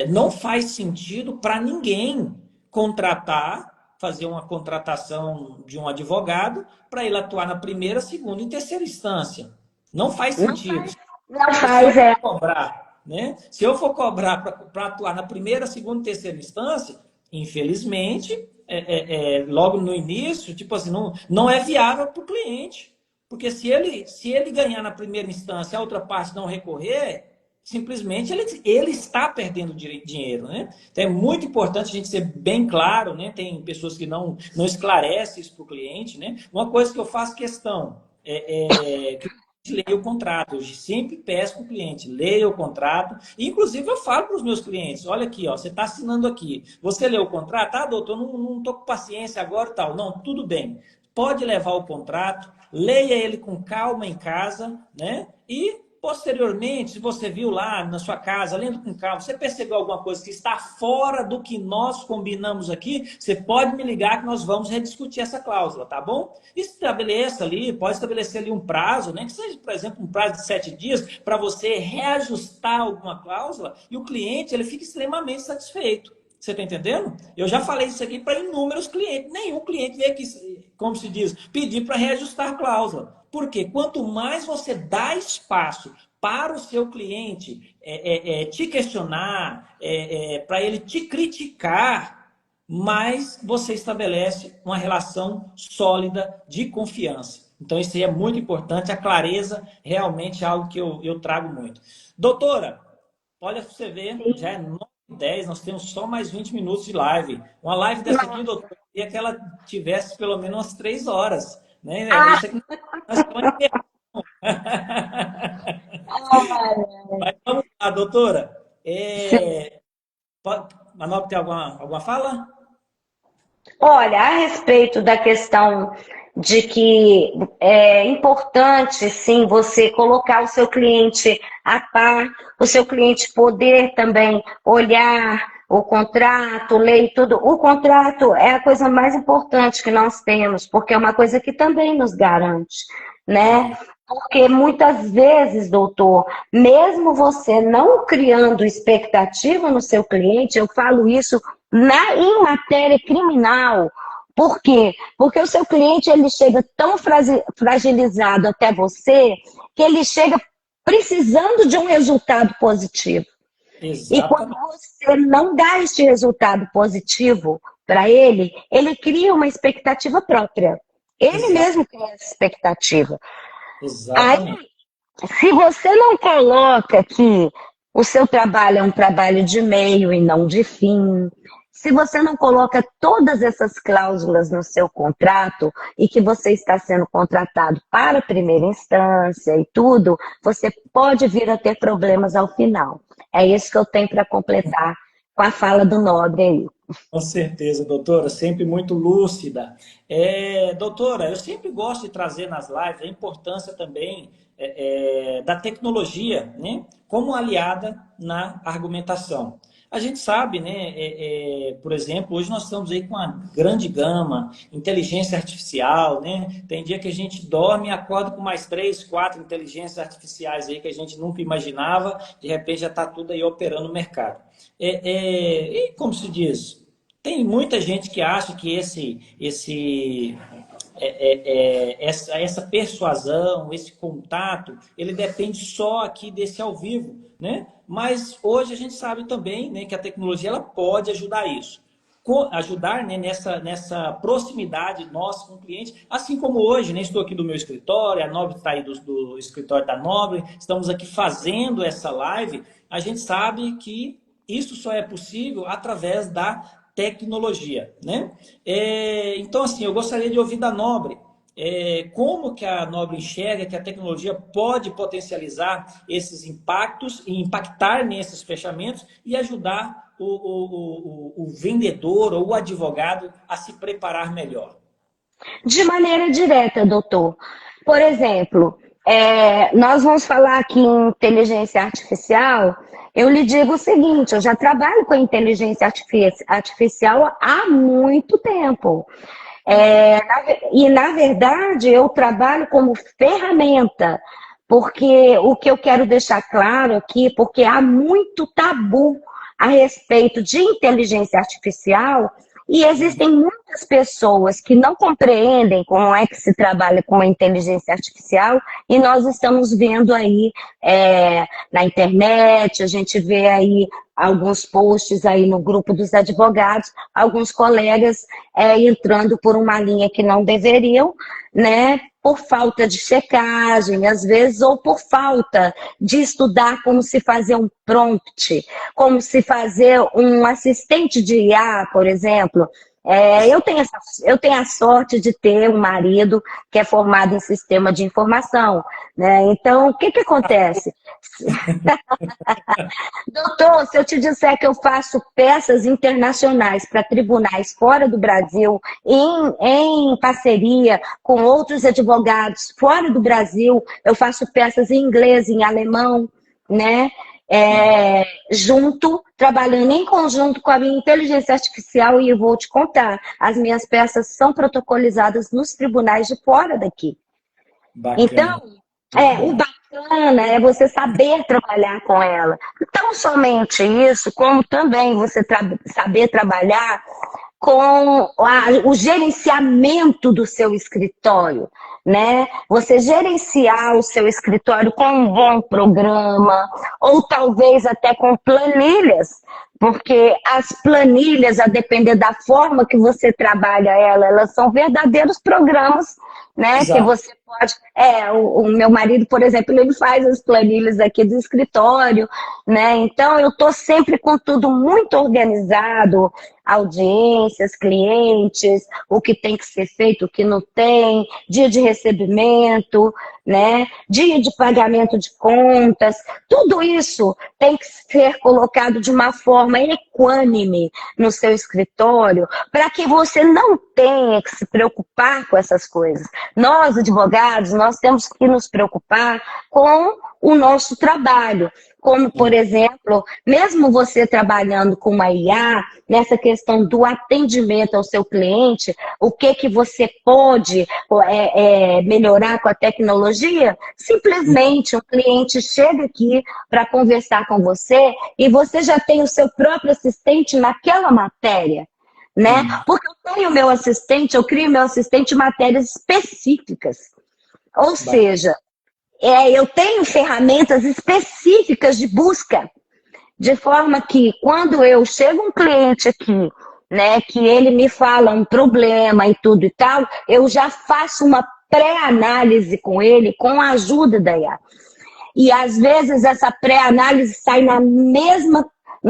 não faz sentido para ninguém fazer uma contratação de um advogado para ele atuar na primeira, segunda e terceira instância. Não faz sentido. Não faz, cobrar, né? Se eu for cobrar para atuar na primeira, segunda e terceira instância, infelizmente, logo no início, tipo assim, não é viável para o cliente. Porque se ele ganhar na primeira instância, a outra parte não recorrer, simplesmente ele está perdendo dinheiro, né? Então é muito importante a gente ser bem claro, né? Tem pessoas que não esclarecem isso para o cliente, né? Uma coisa que eu faço questão que leia o contrato. Eu sempre peço para o cliente, leia o contrato. Inclusive, eu falo para os meus clientes, olha aqui, ó, você está assinando aqui. Você leu o contrato? Ah, doutor, não estou com paciência agora e tal. Não, tudo bem. Pode levar o contrato, leia ele com calma em casa, né? E, posteriormente, se você viu lá na sua casa, lendo com calma, você percebeu alguma coisa que está fora do que nós combinamos aqui, você pode me ligar que nós vamos rediscutir essa cláusula, tá bom? Estabeleça ali, pode estabelecer ali um prazo, né? Que seja, por exemplo, um prazo de 7 dias, para você reajustar alguma cláusula e o cliente ele fica extremamente satisfeito. Você está entendendo? Eu já falei isso aqui para inúmeros clientes. Nenhum cliente veio aqui, como se diz, pedir para reajustar a cláusula. Por quê? Quanto mais você dá espaço para o seu cliente te questionar, para ele te criticar, mais você estabelece uma relação sólida de confiança. Então, isso aí é muito importante. A clareza realmente é algo que eu trago muito. Doutora, olha para você ver, já é 9h10, nós temos só mais 20 minutos de live. Uma live dessa aqui, doutora, eu queria que ela tivesse pelo menos umas 3 horas. Né? Isso aqui nós estamos Mas vamos lá, doutora. A Nobre tem alguma fala? Olha, a respeito da questão de que é importante, sim, você colocar o seu cliente a par, o seu cliente poder também olhar o contrato, ler tudo. O contrato é a coisa mais importante que nós temos, porque é uma coisa que também nos garante, né? Porque muitas vezes, doutor, mesmo você não criando expectativa no seu cliente, eu falo isso em matéria criminal. Por quê? Porque o seu cliente ele chega tão fragilizado até você que ele chega precisando de um resultado positivo. Exatamente. E quando você não dá este resultado positivo para ele, ele cria uma expectativa própria. Ele mesmo cria essa expectativa. Exatamente. Aí, se você não coloca que o seu trabalho é um trabalho de meio e não de fim, Se você não coloca todas essas cláusulas no seu contrato e que você está sendo contratado para primeira instância e tudo, você pode vir a ter problemas ao final. É isso que eu tenho para completar com a fala do Nobre aí. Com certeza, doutora, sempre muito lúcida. Doutora, eu sempre gosto de trazer nas lives a importância também da tecnologia, né, como aliada na argumentação. A gente sabe, né, por exemplo, hoje nós estamos aí com uma grande gama, inteligência artificial, né? Tem dia que a gente dorme e acorda com mais 3, 4 inteligências artificiais aí que a gente nunca imaginava, de repente já está tudo aí operando no mercado. E como se diz? Tem muita gente que acha que essa persuasão, esse contato, ele depende só aqui desse ao vivo, né? Mas hoje a gente sabe também, né, que a tecnologia ela pode ajudar isso. Ajudar, né, nessa proximidade nossa com o cliente, assim como hoje, né, estou aqui do meu escritório, a Nobre está aí do escritório da Nobre, estamos aqui fazendo essa live, a gente sabe que isso só é possível através da tecnologia, né? Então, assim, eu gostaria de ouvir da Nobre como que a Nobre enxerga que a tecnologia pode potencializar esses impactos e impactar nesses fechamentos e ajudar o vendedor ou o advogado a se preparar melhor. De maneira direta, doutor. Por exemplo, nós vamos falar aqui em inteligência artificial. Eu lhe digo o seguinte, eu já trabalho com inteligência artificial há muito tempo. Na verdade, eu trabalho como ferramenta, porque o que eu quero deixar claro aqui, porque há muito tabu a respeito de inteligência artificial e existem muitas pessoas que não compreendem como é que se trabalha com a inteligência artificial e nós estamos vendo aí na internet, a gente vê aí alguns posts aí no grupo dos advogados, alguns colegas entrando por uma linha que não deveriam, né? Por falta de checagem, às vezes, ou por falta de estudar como se fazer um prompt, como se fazer um assistente de IA, por exemplo. Eu tenho a sorte de ter um marido que é formado em sistema de informação, né? Então, o que acontece? Doutor, se eu te disser que eu faço peças internacionais para tribunais fora do Brasil, em parceria com outros advogados fora do Brasil, eu faço peças em inglês, em alemão, né? Trabalhando em conjunto com a minha inteligência artificial, e eu vou te contar, as minhas peças são protocolizadas nos tribunais de fora daqui. Bacana. Então, o bacana é você saber trabalhar com ela. Não somente isso, como também você saber trabalhar com o gerenciamento do seu escritório, né? Você gerenciar o seu escritório com um bom programa, ou talvez até com planilhas, porque as planilhas, a depender da forma que você trabalha elas são verdadeiros programas, né? Exato. Que você pode... o meu marido, por exemplo, ele faz as planilhas aqui do escritório, né? Então, eu estou sempre com tudo muito organizado, audiências, clientes, o que tem que ser feito, o que não tem, dia de recebimento, né? Dia de pagamento de contas, tudo isso tem que ser colocado de uma forma equânime no seu escritório, para que você não tenha que se preocupar com essas coisas. Nós, advogados, nós temos que nos preocupar com o nosso trabalho. Como, por exemplo, mesmo você trabalhando com uma IA, nessa questão do atendimento ao seu cliente, o que você pode melhorar com a tecnologia? Simplesmente o cliente chega aqui para conversar com você e você já tem o seu próprio assistente naquela matéria, né? Porque eu tenho meu assistente, eu crio meu assistente em matérias específicas. Ou seja, eu tenho ferramentas específicas de busca, de forma que quando eu chego um cliente aqui, né, que ele me fala um problema e tudo e tal, eu já faço uma pré-análise com ele, com a ajuda da IA. E às vezes essa pré-análise sai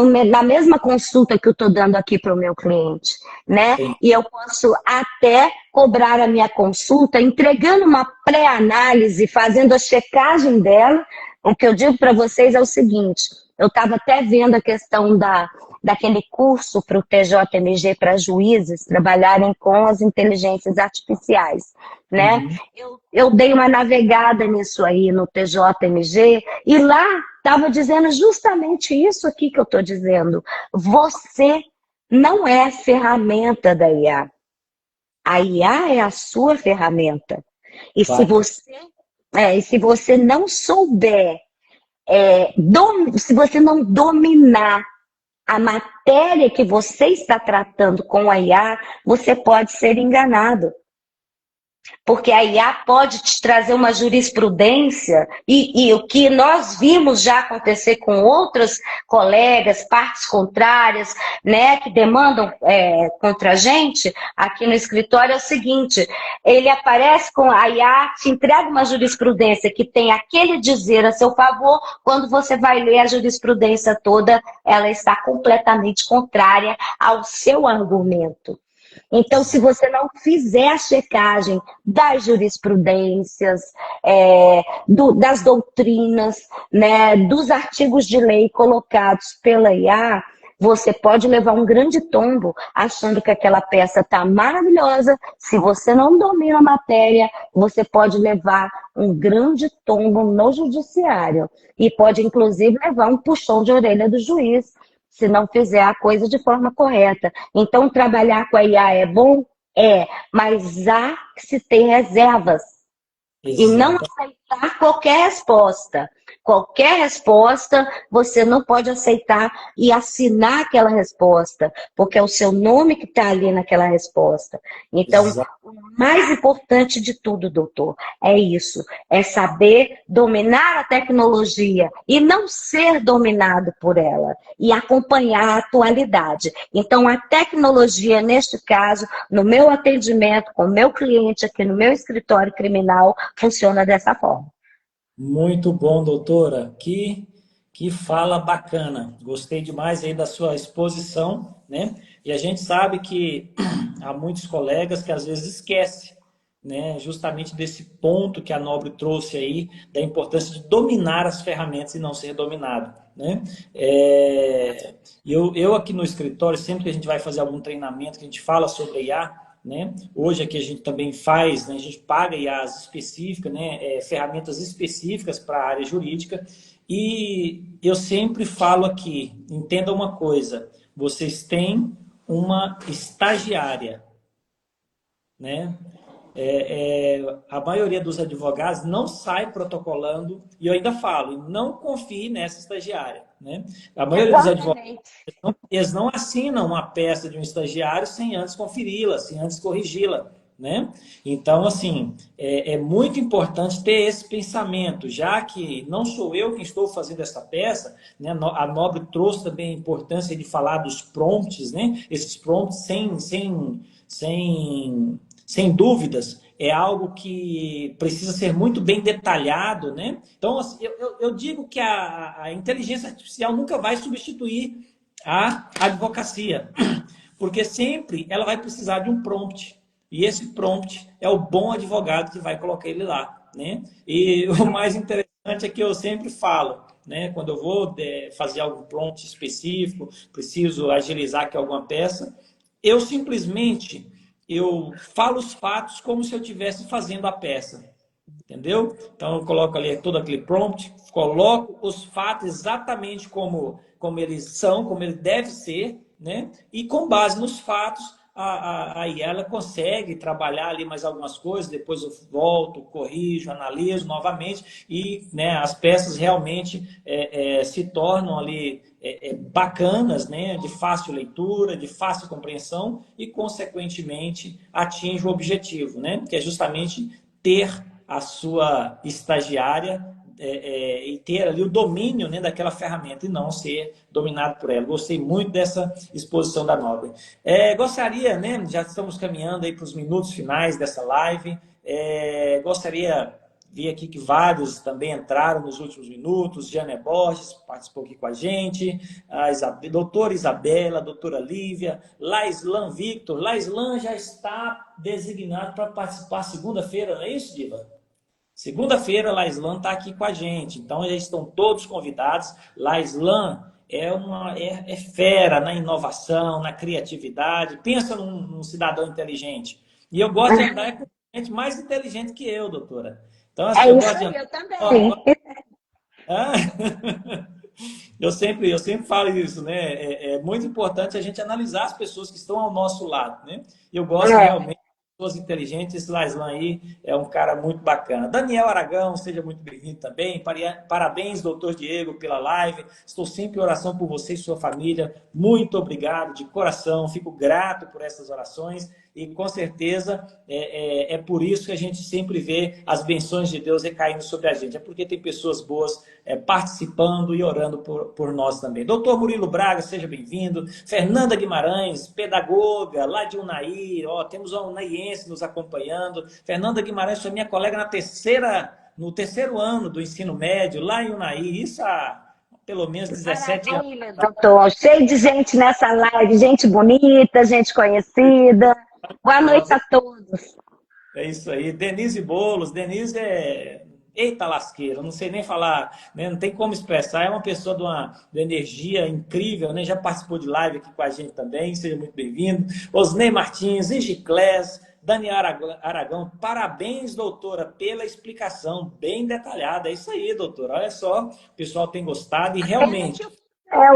na mesma consulta que eu estou dando aqui para o meu cliente, né? Sim. E eu posso até cobrar a minha consulta entregando uma pré-análise, fazendo a checagem dela. O que eu digo para vocês é o seguinte, eu estava até vendo a questão daquele curso para o TJMG para juízes trabalharem com as inteligências artificiais, né? Uhum. Eu dei uma navegada nisso aí no TJMG e lá estava dizendo justamente isso aqui que eu estou dizendo. Você não é ferramenta da IA. A IA é a sua ferramenta. E se Bacana. você não souber, se você não dominar a matéria que você está tratando com a IA, você pode ser enganado. Porque a IA pode te trazer uma jurisprudência e o que nós vimos já acontecer com outros colegas, partes contrárias, né, que demandam contra a gente aqui no escritório é o seguinte, ele aparece com a IA, te entrega uma jurisprudência que tem aquele dizer a seu favor, quando você vai ler a jurisprudência toda, ela está completamente contrária ao seu argumento. Então, se você não fizer a checagem das jurisprudências, das doutrinas, né, dos artigos de lei colocados pela IA, você pode levar um grande tombo achando que aquela peça está maravilhosa. Se você não domina a matéria, você pode levar um grande tombo no judiciário e pode, inclusive, levar um puxão de orelha do juiz se não fizer a coisa de forma correta. Então, trabalhar com a IA é bom? É, mas há que se ter reservas e não Exato. aceitar qualquer resposta. Qualquer resposta, você não pode aceitar e assinar aquela resposta, porque é o seu nome que está ali naquela resposta. Então, Exato. o mais importante de tudo, doutor, é isso, é saber dominar a tecnologia e não ser dominado por ela, e acompanhar a atualidade. Então, a tecnologia, neste caso, no meu atendimento com o meu cliente aqui no meu escritório criminal, funciona dessa forma. Muito bom, doutora. Que fala bacana. Gostei demais aí da sua exposição, né? E a gente sabe que há muitos colegas que às vezes esquecem, né? Justamente desse ponto que a Nobre trouxe aí, da importância de dominar as ferramentas e não ser dominado, né? Eu aqui no escritório, sempre que a gente vai fazer algum treinamento, que a gente fala sobre IA, né? Hoje aqui a gente também faz, né? A gente paga IAs específicas, né? Ferramentas específicas para a área jurídica. E eu sempre falo aqui, entenda uma coisa, vocês têm uma estagiária, né? A maioria dos advogados não sai protocolando, e eu ainda falo, não confie nessa estagiária, né? A maioria dos advogados, Exatamente. eles não assinam uma peça de um estagiário sem antes conferi-la, sem antes corrigi-la, né? Então, assim, é muito importante ter esse pensamento, já que não sou eu quem estou fazendo essa peça, né? A Nobre trouxe também a importância de falar dos prompts, né? Esses prompts sem dúvidas, é algo que precisa ser muito bem detalhado, né? Então, assim, eu digo que a inteligência artificial nunca vai substituir a advocacia, porque sempre ela vai precisar de um prompt. E esse prompt é o bom advogado que vai colocar ele lá, né? E o mais interessante é que eu sempre falo, né? Quando eu vou fazer algum prompt específico, preciso agilizar aqui alguma peça, eu simplesmente eu falo os fatos como se eu estivesse fazendo a peça. Entendeu? Então eu coloco ali todo aquele prompt, coloco os fatos exatamente como eles são, como ele deve ser, né? E com base nos fatos, a IA ela consegue trabalhar ali mais algumas coisas, depois eu volto, corrijo, analiso novamente e, né, as peças realmente se tornam ali bacanas, né, de fácil leitura, de fácil compreensão e, consequentemente, atinge o objetivo, né, que é justamente ter a sua estagiária e ter ali o domínio, né, daquela ferramenta e não ser dominado por ela. Gostei muito dessa exposição da Nobre. Gostaria, né, já estamos caminhando aí para os minutos finais dessa live, gostaria Vi aqui que vários também entraram nos últimos minutos. Jânia Borges participou aqui com a gente. A doutora Isabela, a doutora Lívia, Laislan Victor. Laislan já está designado para participar segunda-feira, não é isso, Diva? Segunda-feira, Laislan está aqui com a gente. Então, já estão todos convidados. Laislan é fera na inovação, na criatividade. Pensa num cidadão inteligente. E eu gosto de andar com gente mais inteligente que eu, doutora. Então, assim, eu gosto de andar. Eu também. Eu sempre falo isso, né? É muito importante a gente analisar as pessoas que estão ao nosso lado, né? Eu gosto realmente de pessoas inteligentes. Esse Laislan aí é um cara muito bacana. Daniel Aragão, seja muito bem-vindo também. Parabéns, doutor Diego, pela live. Estou sempre em oração por você e sua família. Muito obrigado, de coração. Fico grato por essas orações. E, com certeza, é por isso que a gente sempre vê as bênçãos de Deus recaindo sobre a gente. É porque tem pessoas boas participando e orando por nós também. Doutor Murilo Braga, seja bem-vindo. Fernanda Guimarães, pedagoga, lá de Unaí. Temos uma unaiense nos acompanhando. Fernanda Guimarães foi minha colega no terceiro ano do ensino médio, lá em Unaí. Isso há pelo menos 17 anos. Doutor, cheio de gente nessa live, gente bonita, gente conhecida. Boa noite a todos. É isso aí. Denise Bolos. Denise eita lasqueira, não sei nem falar, né? Não tem como expressar. É uma pessoa de uma energia incrível, né? Já participou de live aqui com a gente também. Seja muito bem-vindo. Osnei Martins, Igiclés, Daniel Aragão. Parabéns, doutora, pela explicação bem detalhada. É isso aí, doutora. Olha só, o pessoal tem gostado e realmente...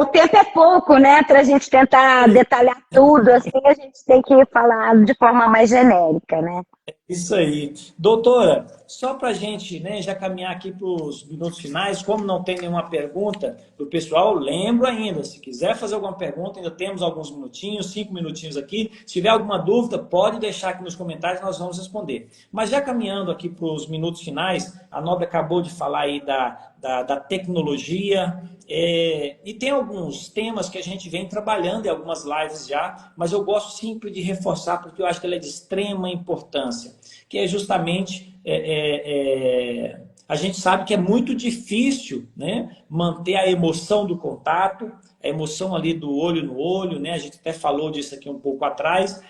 O tempo é pouco, né? Para a gente tentar detalhar tudo, assim, a gente tem que falar de forma mais genérica, né? Isso aí. Doutora, só para a gente, né, já caminhar aqui para os minutos finais, como não tem nenhuma pergunta do pessoal, lembro ainda, se quiser fazer alguma pergunta, ainda temos alguns minutinhos, 5 minutinhos aqui. Se tiver alguma dúvida, pode deixar aqui nos comentários, nós vamos responder. Mas já caminhando aqui para os minutos finais, a Nobre acabou de falar aí da tecnologia, e tem alguns temas que a gente vem trabalhando em algumas lives já, mas eu gosto sempre de reforçar porque eu acho que ela é de extrema importância, que é justamente a gente sabe que é muito difícil, né, manter a emoção do contato, a emoção ali do olho no olho, né, a gente até falou disso aqui um pouco atrás,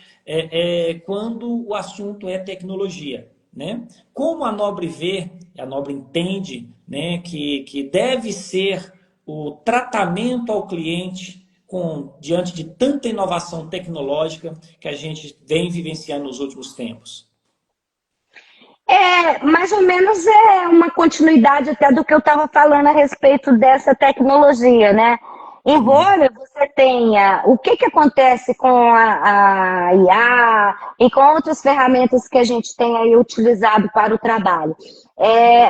quando o assunto é tecnologia. Né? Como a Nobre vê, a Nobre entende, né, que deve ser o tratamento ao cliente diante de tanta inovação tecnológica que a gente vem vivenciando nos últimos tempos? Mais ou menos é uma continuidade até do que eu estava falando a respeito dessa tecnologia, né? Embora você tenha... O que acontece com a IA e com outras ferramentas que a gente tem aí utilizado para o trabalho?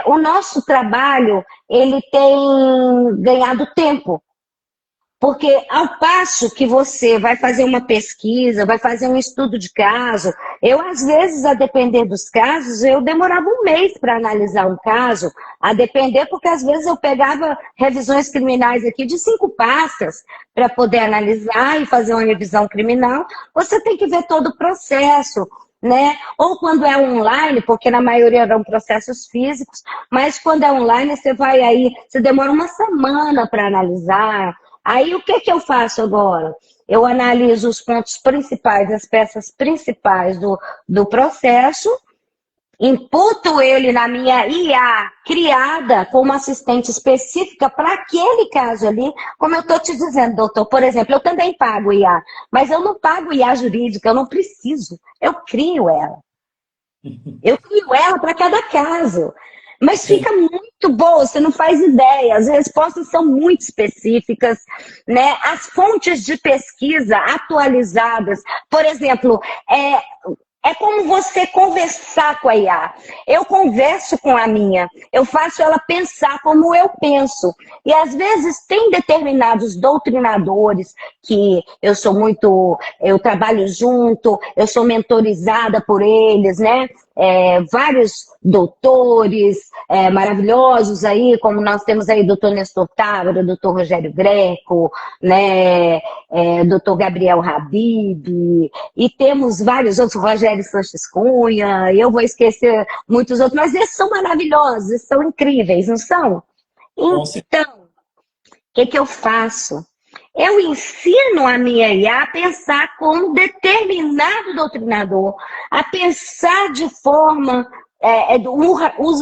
O nosso trabalho, ele tem ganhado tempo. Porque ao passo que você vai fazer uma pesquisa, vai fazer um estudo de caso, eu às vezes, a depender dos casos, eu demorava um mês para analisar um caso, a depender porque às vezes eu pegava revisões criminais aqui de 5 pastas para poder analisar e fazer uma revisão criminal. Você tem que ver todo o processo, né? Ou quando é online, porque na maioria eram processos físicos, mas quando é online você vai aí, você demora uma semana para analisar. Aí o que eu faço agora? Eu analiso os pontos principais, as peças principais do processo, imputo ele na minha IA criada com uma assistente específica para aquele caso ali, como eu estou te dizendo, doutor. Por exemplo, eu também pago IA, mas eu não pago IA jurídica, eu não preciso, eu crio ela. Eu crio ela para cada caso. Mas fica muito boa, você não faz ideia. As respostas são muito específicas, né? As fontes de pesquisa atualizadas, por exemplo, é como você conversar com a IA. Eu converso com a minha, eu faço ela pensar como eu penso. E às vezes tem determinados doutrinadores que eu trabalho junto, eu sou mentorizada por eles, né? vários doutores maravilhosos aí, como nós temos aí doutor Nestor Távora, doutor Rogério Greco, né, doutor Gabriel Habib, e temos vários outros, Rogério Sanches Cunha, eu vou esquecer muitos outros, mas esses são maravilhosos, esses são incríveis, não são? Então, o que eu faço? Eu ensino a minha IA a pensar como determinado doutrinador, a pensar de forma,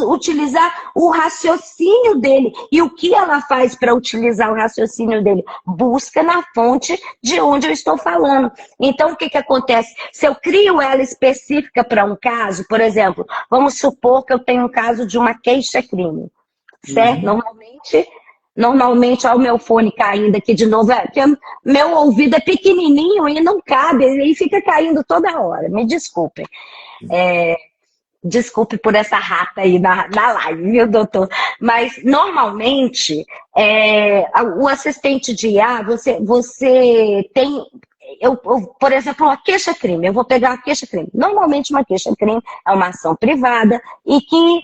utilizar o raciocínio dele. E o que ela faz para utilizar o raciocínio dele? Busca na fonte de onde eu estou falando. Então, o que acontece? Se eu crio ela específica para um caso, por exemplo, vamos supor que eu tenho um caso de uma queixa-crime, certo? Normalmente, olha o meu fone caindo aqui de novo, porque meu ouvido é pequenininho e não cabe, e fica caindo toda hora, me desculpem. Desculpe por essa rata aí na live, viu, doutor? Mas, normalmente, o assistente de IA, você tem... por exemplo, uma queixa-crime, eu vou pegar uma queixa-crime. Normalmente, uma queixa-crime é uma ação privada e que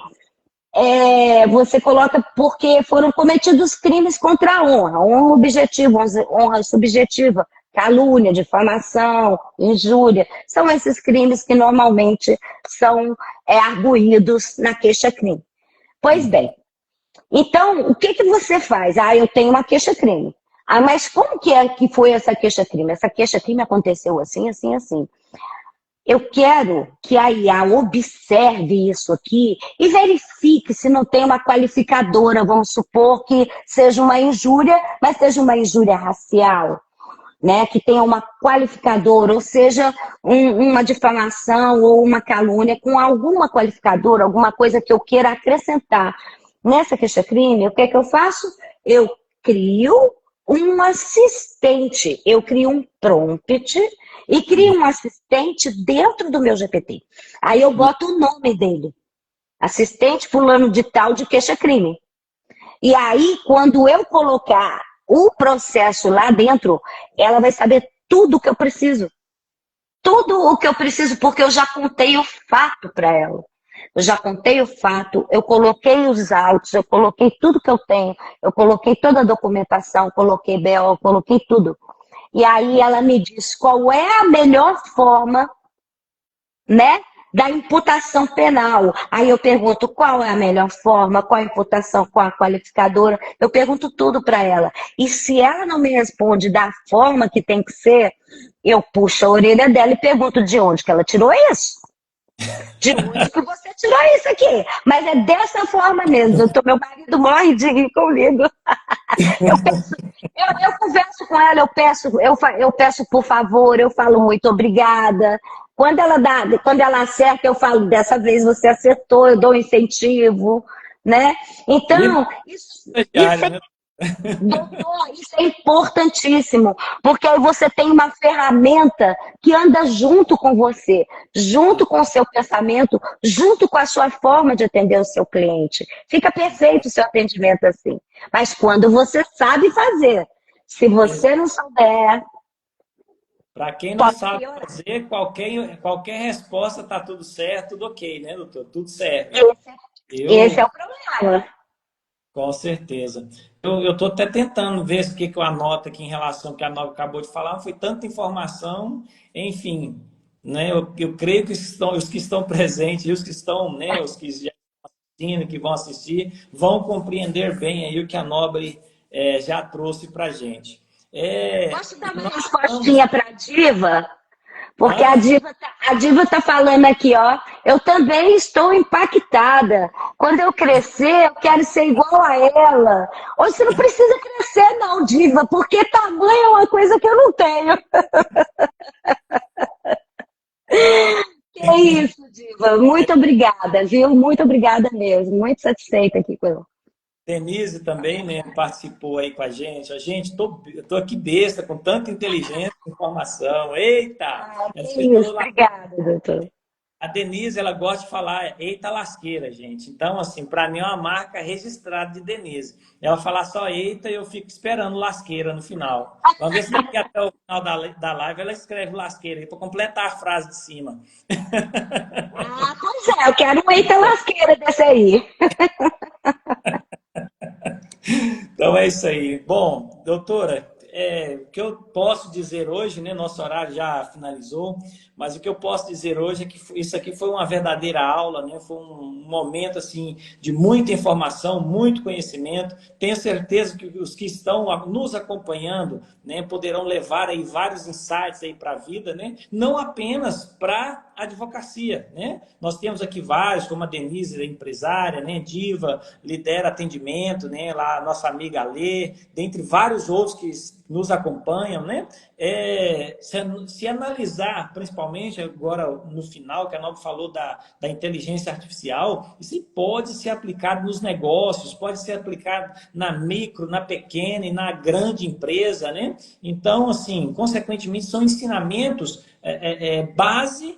você coloca porque foram cometidos crimes contra a honra objetiva, honra subjetiva, calúnia, difamação, injúria. São esses crimes que normalmente são arguídos na queixa-crime. Pois bem, então, o que você faz? Eu tenho uma queixa-crime. Mas como que foi essa queixa-crime? Essa queixa-crime aconteceu assim, assim, assim. Eu quero que a IA observe isso aqui e verifique se não tem uma qualificadora, vamos supor que seja uma injúria, mas seja uma injúria racial, né? Que tenha uma qualificadora, ou seja, uma difamação ou uma calúnia com alguma qualificadora, alguma coisa que eu queira acrescentar. Nessa queixa-crime, o que é que eu faço? Eu crio um assistente, eu crio um prompt e crio um assistente dentro do meu GPT. Aí eu boto o nome dele. Assistente fulano de tal de queixa-crime. E aí, quando eu colocar o processo lá dentro, ela vai saber tudo o que eu preciso. Tudo o que eu preciso, porque eu já contei o fato para ela. Eu já contei o fato, eu coloquei os autos, eu coloquei tudo que eu tenho, eu coloquei toda a documentação, coloquei BO, coloquei tudo. E aí ela me diz qual é a melhor forma, né, da imputação penal. Aí eu pergunto qual é a melhor forma, qual a imputação, qual a qualificadora. Eu pergunto tudo para ela. E se ela não me responde da forma que tem que ser, eu puxo a orelha dela e pergunto de onde que ela tirou isso. De onde que você tirou isso aqui? Mas é dessa forma mesmo. Meu marido morre de rir comigo. Eu converso com ela, eu peço por favor, eu falo muito obrigada. Quando ela acerta, eu falo, dessa vez você acertou, eu dou um incentivo, né? Então, doutor, isso é importantíssimo, porque aí você tem uma ferramenta que anda junto com você, junto com o seu pensamento, junto com a sua forma de atender o seu cliente. Fica perfeito o seu atendimento assim. Mas quando você sabe fazer, se você não souber... Para quem não sabe fazer, qualquer resposta está tudo certo, tudo ok, né, doutor? Tudo certo. Esse é o problema. Com certeza. Eu estou até tentando ver o que eu anoto aqui em relação ao que a Nova acabou de falar. Foi tanta informação, enfim, né? Eu creio que os que estão presentes e os que estão, né? Os que já estão assistindo, que vão assistir, vão compreender bem aí o que a Nobre já trouxe para a gente. Posso dar uma respostinha para a Diva? Porque a Diva está falando aqui, ó. Eu também estou impactada. Quando eu crescer, eu quero ser igual a ela. Ou você não precisa crescer, não, Diva, porque tamanho é uma coisa que eu não tenho. Que é isso, Diva. Muito obrigada, viu? Muito obrigada mesmo. Muito satisfeita aqui com ela. Denise também, né, participou aí com a gente. Eu tô aqui besta, com tanta inteligência e informação. Eita! Obrigada, doutor. A Denise, ela gosta de falar eita lasqueira, gente. Então, assim, para mim é uma marca registrada de Denise. Ela falar só eita e eu fico esperando lasqueira no final. Vamos ver se daqui até o final da live ela escreve lasqueira aí para completar a frase de cima. Pois Pois é, eu quero um eita lasqueira desse aí. Então é isso aí. Bom, doutora, o que eu posso dizer hoje, né? Nosso horário já finalizou, mas o que eu posso dizer hoje é que isso aqui foi uma verdadeira aula, né? Foi um momento assim de muita informação, muito conhecimento. Tenho certeza que os que estão nos acompanhando, né, poderão levar aí vários insights aí para a vida, né? Não apenas para a advocacia, né? Nós temos aqui vários, como a Denise, empresária, né? Diva, lidera atendimento, né? Lá a nossa amiga Alê, dentre vários outros que nos acompanham, né? Se analisar, principalmente agora no final, que a Nobre falou da inteligência artificial, isso pode ser aplicado nos negócios, pode ser aplicado na micro, na pequena e na grande empresa, né? Então, assim, consequentemente, são ensinamentos base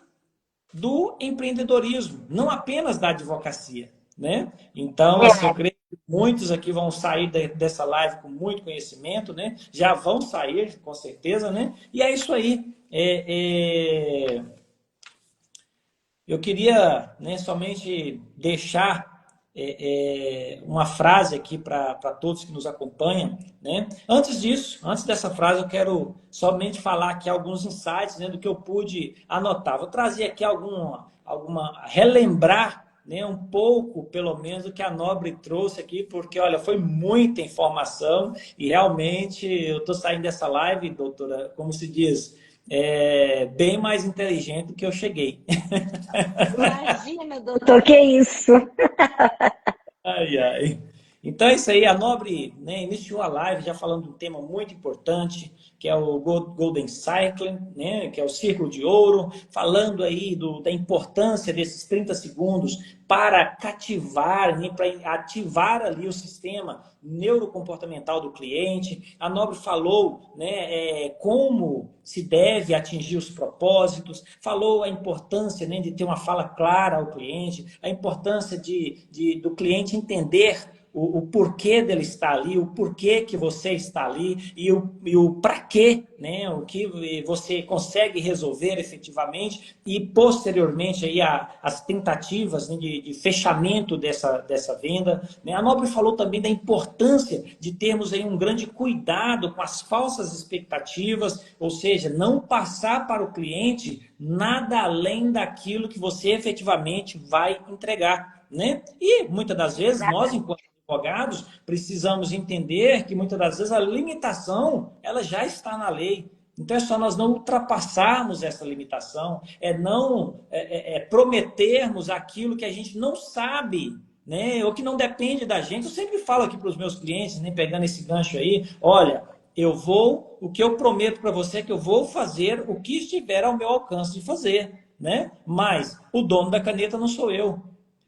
do empreendedorismo, não apenas da advocacia, né? Então, assim, eu creio que muitos aqui vão sair dessa live com muito conhecimento, né? Já vão sair, com certeza, né? E é isso aí. Eu queria, né, somente deixar uma frase aqui para todos que nos acompanham, né? Antes disso, antes dessa frase, eu quero somente falar aqui alguns insights, né, do que eu pude anotar. Vou trazer aqui relembrar, né, um pouco, pelo menos, do que a Nobre trouxe aqui, porque, olha, foi muita informação e realmente eu estou saindo dessa live, doutora, como se diz, bem mais inteligente do que eu cheguei. Imagina, doutor, que isso? Ai, ai. Então é isso aí, a Nobre, né, iniciou a live já falando de um tema muito importante, que é o Golden Cycle, né, que é o círculo de ouro, falando aí da importância desses 30 segundos para cativar, né, para ativar ali o sistema neurocomportamental do cliente. A Nobre falou, né, como se deve atingir os propósitos, falou a importância, né, de ter uma fala clara ao cliente, a importância do cliente entender o porquê dele estar ali, o porquê que você está ali e o para quê, né? O que você consegue resolver efetivamente e posteriormente aí as tentativas, né, de fechamento dessa venda, né? A Nobre falou também da importância de termos aí um grande cuidado com as falsas expectativas, ou seja, não passar para o cliente nada além daquilo que você efetivamente vai entregar, né? E muitas das vezes nós, enquanto advogados, precisamos entender que muitas das vezes a limitação ela já está na lei. Então é só nós não ultrapassarmos essa limitação, não prometermos aquilo que a gente não sabe, né? Ou que não depende da gente. Eu sempre falo aqui para os meus clientes, né, pegando esse gancho aí, olha, o que eu prometo para você é que eu vou fazer o que estiver ao meu alcance de fazer, né? Mas o dono da caneta não sou eu.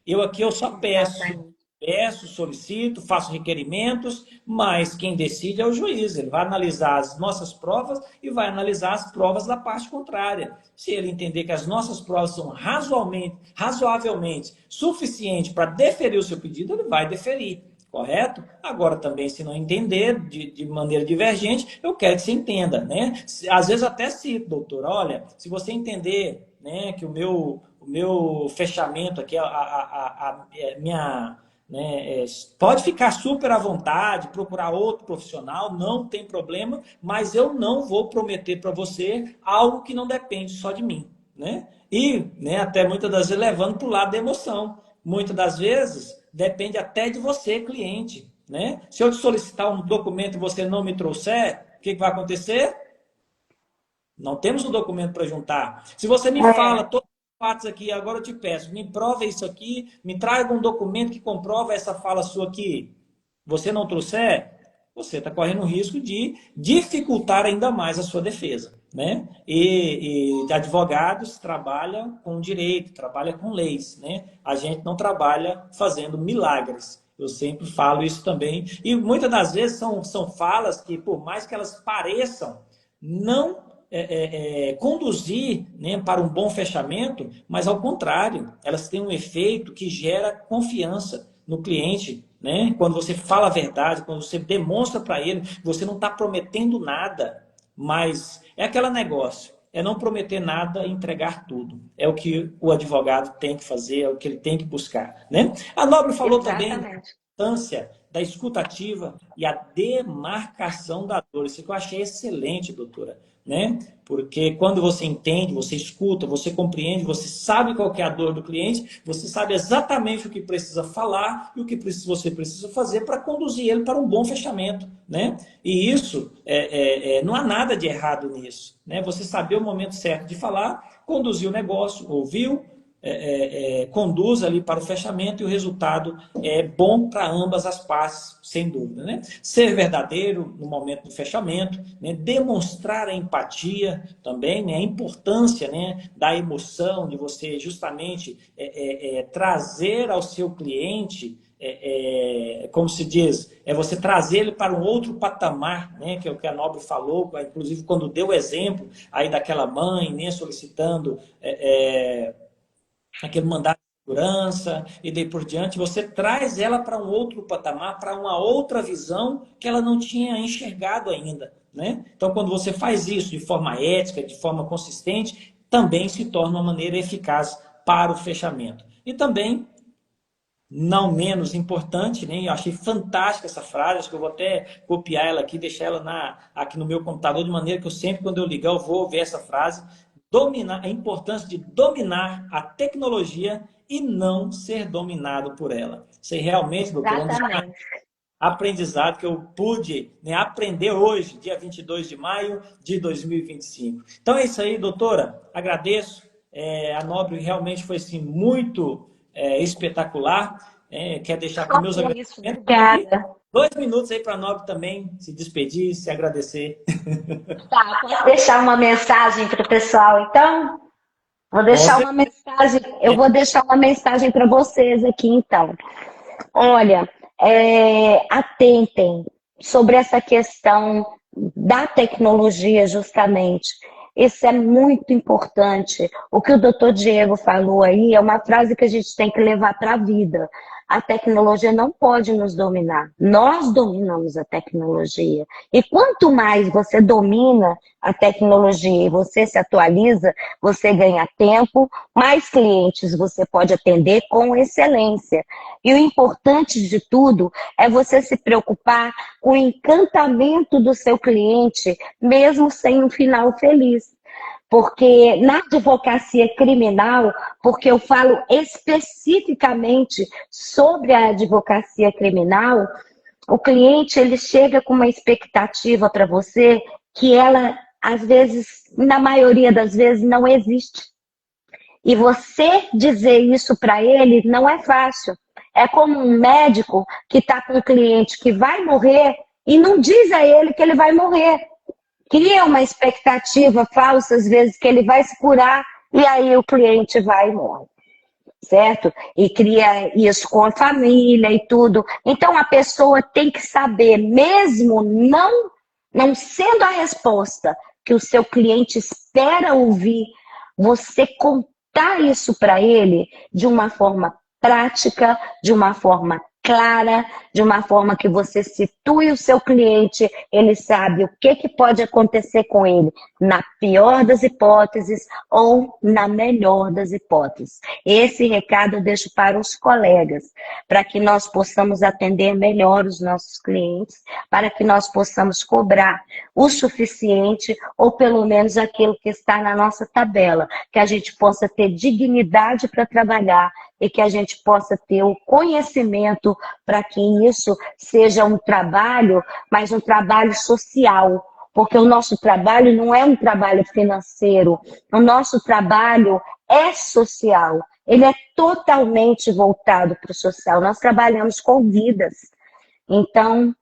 Eu só peço, solicito, faço requerimentos, mas quem decide é o juiz. Ele vai analisar as nossas provas e vai analisar as provas da parte contrária. Se ele entender que as nossas provas são razoavelmente suficientes para deferir o seu pedido, ele vai deferir. Correto? Agora também, se não entender de maneira divergente, eu quero que você entenda, né? Às vezes até cito, doutor, olha, se você entender, né, que o meu fechamento aqui, minha, né, pode ficar super à vontade, procurar outro profissional, não tem problema, mas eu não vou prometer para você algo que não depende só de mim, né? E, né, até muitas das vezes levando para o lado da emoção. Muitas das vezes depende até de você, cliente, né? Se eu te solicitar um documento e você não me trouxer, o que vai acontecer? Não temos o documento para juntar. Se você me fala todos os fatos aqui, agora eu te peço, me prove isso aqui, me traga um documento que comprova essa fala sua aqui. Você não trouxer, você está correndo o risco de dificultar ainda mais a sua defesa, né? E advogados trabalham com direito, trabalham com leis, né? A gente não trabalha fazendo milagres. Eu sempre falo isso também. E muitas das vezes são falas que, por mais que elas pareçam não conduzir, né, para um bom fechamento, mas ao contrário, elas têm um efeito que gera confiança no cliente, né? Quando você fala a verdade, quando você demonstra para ele, você não está prometendo nada, mas é aquele negócio. é não prometer nada e entregar tudo. É o que o advogado tem que fazer, é o que ele tem que buscar, né? A Nobre falou também da Exatamente. importância da escutativa e a demarcação da dor. Isso que eu achei excelente, doutora, né? Porque quando você entende, você escuta, você compreende, você sabe qual que é a dor do cliente, você sabe exatamente o que precisa falar e o que você precisa fazer para conduzir ele para um bom fechamento, né? E isso, não há nada de errado nisso, né? Você saber o momento certo de falar, conduzir o negócio, ouviu, conduz ali para o fechamento e o resultado é bom para ambas as partes, sem dúvida, né? Ser verdadeiro no momento do fechamento, né? Demonstrar a empatia também, né? A importância, né? Da emoção, de você justamente trazer ao seu cliente, como se diz, é você trazer ele para um outro patamar, né? Que é o que a Nobre falou, inclusive quando deu o exemplo aí daquela mãe, né? Solicitando aquele mandato de segurança e daí por diante, você traz ela para um outro patamar, para uma outra visão que ela não tinha enxergado ainda, né? Então, quando você faz isso de forma ética, de forma consistente, também se torna uma maneira eficaz para o fechamento. E também, não menos importante, né? Eu achei fantástica essa frase, acho que eu vou até copiar ela aqui, deixar ela aqui no meu computador, de maneira que eu sempre, quando eu ligar, eu vou ver essa frase. Dominar, a importância de dominar a tecnologia e não ser dominado por ela. Isso aí realmente, doutor, é um dos Exatamente. aprendizados que eu pude, né, aprender hoje, dia 22 de maio de 2025. Então é isso aí, doutora. Agradeço. A Nobre realmente foi assim, muito espetacular. Quer deixar com meus É isso, agradecimentos. E obrigada. 2 minutos aí para a Nobre também se despedir, se agradecer. Tá, posso deixar uma mensagem para o pessoal, então? Vou Com deixar uma certeza. mensagem, eu vou deixar uma mensagem para vocês aqui, então. Olha, atentem sobre essa questão da tecnologia, justamente. Isso é muito importante. O que o doutor Diego falou aí é uma frase que a gente tem que levar para a vida. A tecnologia não pode nos dominar. Nós dominamos a tecnologia. E quanto mais você domina a tecnologia e você se atualiza, você ganha tempo, mais clientes você pode atender com excelência. E o importante de tudo é você se preocupar com o encantamento do seu cliente, mesmo sem um final feliz. Porque na advocacia criminal, porque eu falo especificamente sobre a advocacia criminal, o cliente ele chega com uma expectativa para você que ela, às vezes, na maioria das vezes, não existe. E você dizer isso para ele não é fácil. É como um médico que está com um cliente que vai morrer e não diz a ele que ele vai morrer. Cria uma expectativa falsa, às vezes, que ele vai se curar e aí o cliente vai e morre. Certo? E cria isso com a família e tudo. Então a pessoa tem que saber, mesmo não sendo a resposta que o seu cliente espera ouvir, você contar isso para ele de uma forma prática, de uma forma clara, de uma forma que você situe o seu cliente, ele sabe o que pode acontecer com ele, na pior das hipóteses ou na melhor das hipóteses. Esse recado eu deixo para os colegas, para que nós possamos atender melhor os nossos clientes, para que nós possamos cobrar o suficiente ou pelo menos aquilo que está na nossa tabela, que a gente possa ter dignidade para trabalhar e que a gente possa ter o conhecimento para que isso seja um trabalho, mas um trabalho social, porque o nosso trabalho não é um trabalho financeiro, o nosso trabalho é social, ele é totalmente voltado para o social, nós trabalhamos com vidas. Então,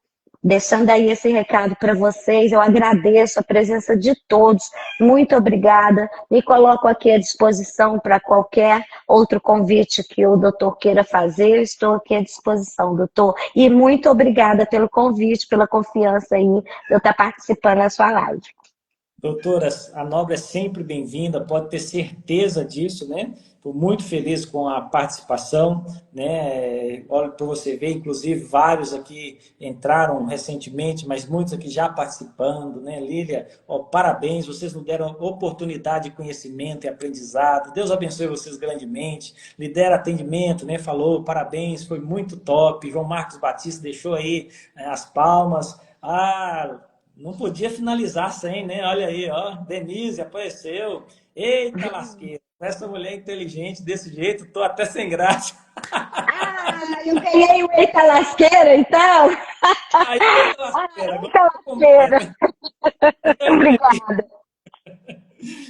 deixando aí esse recado para vocês, eu agradeço a presença de todos, muito obrigada, me coloco aqui à disposição para qualquer outro convite que o doutor queira fazer, eu estou aqui à disposição, doutor, e muito obrigada pelo convite, pela confiança aí de eu estar participando da sua live. Doutora, a Nobre é sempre bem-vinda, pode ter certeza disso, né? Estou muito feliz com a participação, né? Olha para você ver, inclusive vários aqui entraram recentemente, mas muitos aqui já participando, né? Lília, ó, parabéns, vocês nos deram oportunidade de conhecimento e aprendizado. Deus abençoe vocês grandemente. Lidera atendimento, né? Falou, parabéns, foi muito top. João Marcos Batista deixou aí, né, as palmas. Ah, não podia finalizar sem, né? Olha aí, ó. Denise apareceu. Eita lasqueira. Essa mulher inteligente desse jeito, tô até sem graça. Ah, eu ganhei o Eita Lasqueira, então. Aí, eita Ah, lasqueira, agora Eita ficou Lasqueira. completo. Obrigada.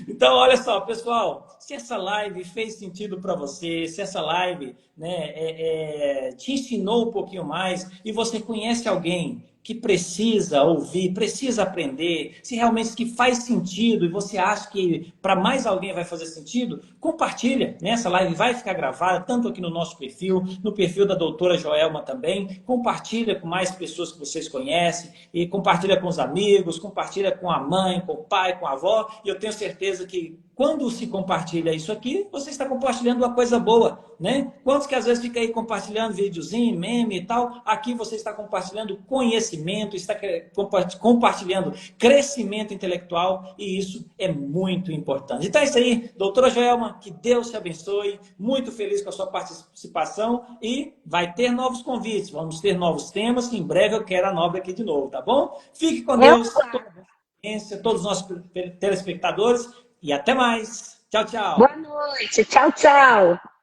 Então, olha só, pessoal, se essa live fez sentido para você, se essa live, né, te ensinou um pouquinho mais e você conhece alguém que precisa ouvir, precisa aprender, se realmente que faz sentido e você acha que para mais alguém vai fazer sentido, compartilha, né? Essa live vai ficar gravada tanto aqui no nosso perfil, no perfil da doutora Joelma também. Compartilha com mais pessoas que vocês conhecem e compartilha com os amigos, compartilha com a mãe, com o pai, com a avó. E eu tenho certeza que quando se compartilha isso aqui, você está compartilhando uma coisa boa, né? Quantos que às vezes fica aí compartilhando videozinho, meme e tal, aqui você está compartilhando conhecimento, está compartilhando crescimento intelectual e isso é muito importante. Então é isso aí, doutora Joelma, que Deus te abençoe, muito feliz com a sua participação e vai ter novos convites, vamos ter novos temas que em breve eu quero a Nobre aqui de novo, tá bom? Fique com Eu Deus, todos os nossos telespectadores e até mais. Tchau, Boa tchau. noite. Tchau, tchau.